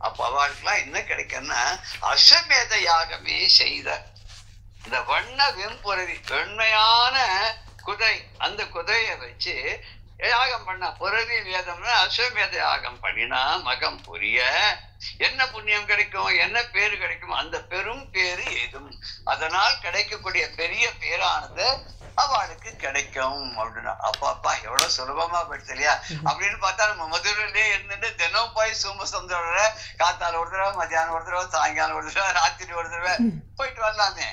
அப்ப அவளுக்கெல்லாம் என்ன கிடைக்கும்னா அஸ்வமேத யாகமே செய்த இந்த வண்ண வெம்புறவி வெண்மையான குதிரை, அந்த குதிரையை வச்சு யாகம் பண்ண புறவி வேதம்னா அஸ்வமேத யாகம் பண்ணினா மகம் புரிய என்ன புண்ணியம் கிடைக்கும், என்ன பேரு கிடைக்கும், அந்த பெரும் பேரு ஏதும். அதனால் கிடைக்கக்கூடிய பெரிய பேரானது அவளுக்கு கிடைக்கும் அப்படின்னா. அப்பா எவ்வளவு சுலபமா போயிடுச்சு இல்லையா? அப்படின்னு பார்த்தா நம்ம மதுரையிலே இருந்துட்டு தினம் போய் சோமசுந்தர காத்தால ஒரு தடவை, மத்தியானம் ஒரு தடவை, சாயங்காலம் ஒரு தடவை, ராத்திரி ஒரு தடவை போயிட்டு வரலாமே.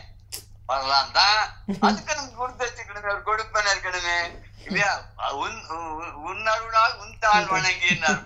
வரலாம் தான், அதுக்கு நமக்கு கொடுத்து வச்சுக்கணுமே, ஒரு கொடுப்பன இருக்கணுமே இல்லையா? உன்னருளால் உன்தாள் வணங்கினார்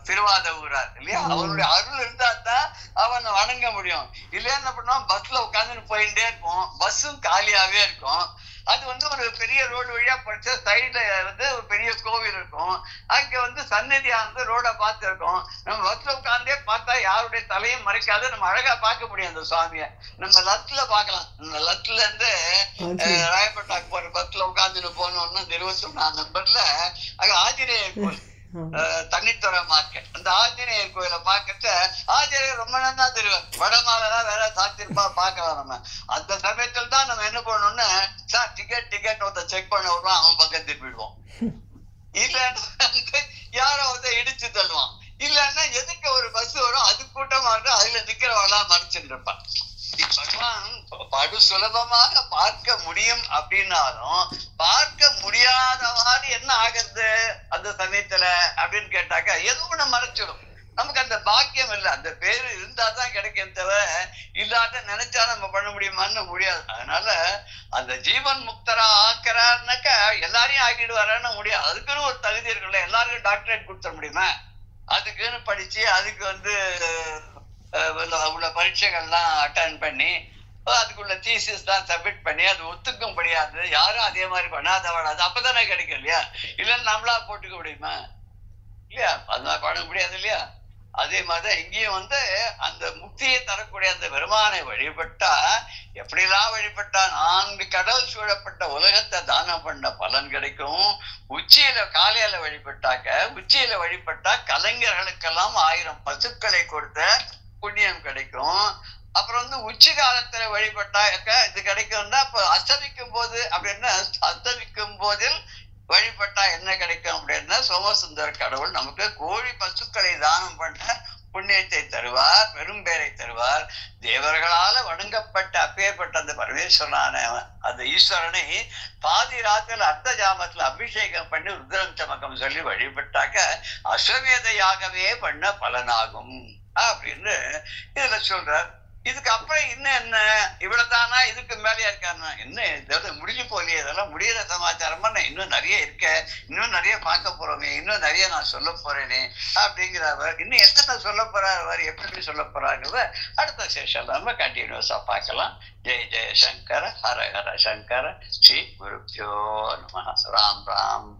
திருவாத ஊரார் இல்லையா? அவனுடைய அருள் இருந்தா தான் அவனை வணங்க முடியும். இல்லையா என்ன பண்ணுவோம், பஸ்ல உட்காந்துன்னு போயிட்டே இருப்போம், பஸ்ஸும் காலியாவே இருக்கும். அது வந்து ஒரு பெரிய ரோடு வழியா படிச்ச சைட்ல வந்து ஒரு பெரிய கோவில் இருக்கும். அங்க சன்னதியானது ரோட பார்த்து இருக்கும். நம்ம பஸ்ல உட்கார்ந்தே பார்த்தா யாருடைய தலையும் மறைக்காது, நம்ம அழகா பார்க்க முடியும் அந்த சுவாமிய. நம்ம லட்ல பாக்கலாம். நம்ம லட்ல இருந்து ராயப்பேட்டாக்கு போற பஸ்ல உட்காந்துன்னு போனோம்னா 21ஆம் நம்பர்ல அங்க ஆஞ்சநேயர் கோவில், தண்ணித்துறை மார்க்கெட், அந்த ஆஞ்சநேயர் கோயிலை பார்க்கச்ச ஆஞ்சநேயர் ரொம்ப நல்லா தெரியும். வடமாலாம் வேற சாத்திருப்பா பார்க்கலாம். நம்ம அந்த சமயத்துல தான் நம்ம என்ன பண்ணணும்னு, சார் டிக்கெட் ஒருத்த செக் பண்ண விடுவோம், அவன் பக்கம் திருப்பிடுவோம். இல்லன்னா யாரோ இடிச்சு தள்ளுவான். இல்லன்னா எதுக்கு ஒரு பஸ் வரும், அது கூட்டமா இருக்கும், அதுல நிக்கிறவெல்லாம் மறைச்சுட்டு இருப்பான். பகவான் படு சுலபமாக பார்க்க முடியும் அப்படின்னாலும் பார்க்க முடியாதவாறு என்ன ஆகுது அந்த சமயத்துல அப்படின்னு கேட்டாக்கா ஏதோ ஒண்ணு மறைச்சிடும். நமக்கு அந்த பாக்கியம் இல்லை. அந்த பேரு இருந்தாதான் கிடைக்கும் தவிர இல்லாத நினைச்சா நம்ம பண்ண முடியுமான்னு முடியாது. அதனால அந்த ஜீவன் முக்தரா ஆக்கிறாருனாக்கா எல்லாரையும் ஆக்கிடுவாரான்னு முடியாது. அதுக்குன்னு ஒரு தகுதி இருக்குல்ல. எல்லாருக்கும் டாக்டரேட் கொடுத்துட முடியுமா? அதுக்குன்னு படிச்சு அதுக்கு உள்ள பரீட்சைகள்லாம் அட்டன் பண்ணி அதுக்குள்ள தீசிஸ் தான் சப்மிட் பண்ணி அது ஒத்துக்கும் முடியாது. யாரும் அதே மாதிரி பண்ணாதவாடாது. அப்பதானே கிடைக்கும் இல்லையா? இல்லைன்னு நம்மளா போட்டுக்க முடியுமா? இல்லையா? 14 பாடம் முடியாது இல்லையா? அதே மாதிரிதான் இங்கேயும் வந்து அந்த முக்தியை தரக்கூடிய அந்த பெருமானை வழிபட்டா எப்படிலாம் வழிபட்டா 4 கடல் சூழப்பட்ட உலகத்தை தானம் பண்ண பலன் கிடைக்கும். உச்சியில காலையில வழிபட்டாக்க, உச்சியில வழிபட்டா கலைஞர்களுக்கெல்லாம் 1000 பசுக்களை கொடுத்த புண்ணியம் கிடைக்கும். அப்புறம் வந்து உச்சி காலத்துல வழிபட்டாக்க இது கிடைக்கும்னா இப்ப அஸ்தமிக்கும் போது அப்படின்னா அஸ்தமிக்கும் போதில் வழிபட்டா என்ன கிடைக்கும் அப்படின்னா சோமசுந்தர கடவுள் நமக்கு கோழி பசுக்களை தானம் பண்ண புண்ணியத்தை தருவார், பெரும் பேரை தருவார். தேவர்களால வணங்கப்பட்ட அப்பேற்பட்ட அந்த பரமேஸ்வரனான அந்த ஈஸ்வரனை பாதி ராத்திரில அர்த்த ஜாமத்துல அபிஷேகம் பண்ணி ருத்ரம் சமக்கம் சொல்லி வழிபட்டாக்க அஸ்வமேதையாகவே பண்ண பலனாகும் அப்படின்னு இதுல சொல்றார். இதுக்கு அப்புறம் இன்னும் என்ன இவ்வளவுதானா, இதுக்கு மேலேயா இருக்காருன்னா என்ன இதோட முடிஞ்சு போலியே, இதெல்லாம் முடிகிற சமாச்சாரமா நான் இன்னும் நிறைய இருக்க, இன்னும் நிறைய பார்க்க போறோமே, இன்னும் நிறைய நான் சொல்ல போறேனே அப்படிங்கிறவர். இன்னும் எத்தனை சொல்ல போறார் அவர், எப்படி சொல்ல போறாங்கிறத அடுத்த செஷன்ல நம்ம கண்டினியூஸா பார்க்கலாம். ஜெய் ஜெய சங்கர, ஹர ஹர சங்கர, ஸ்ரீ குருப்யோ நம. ராம் ராம்.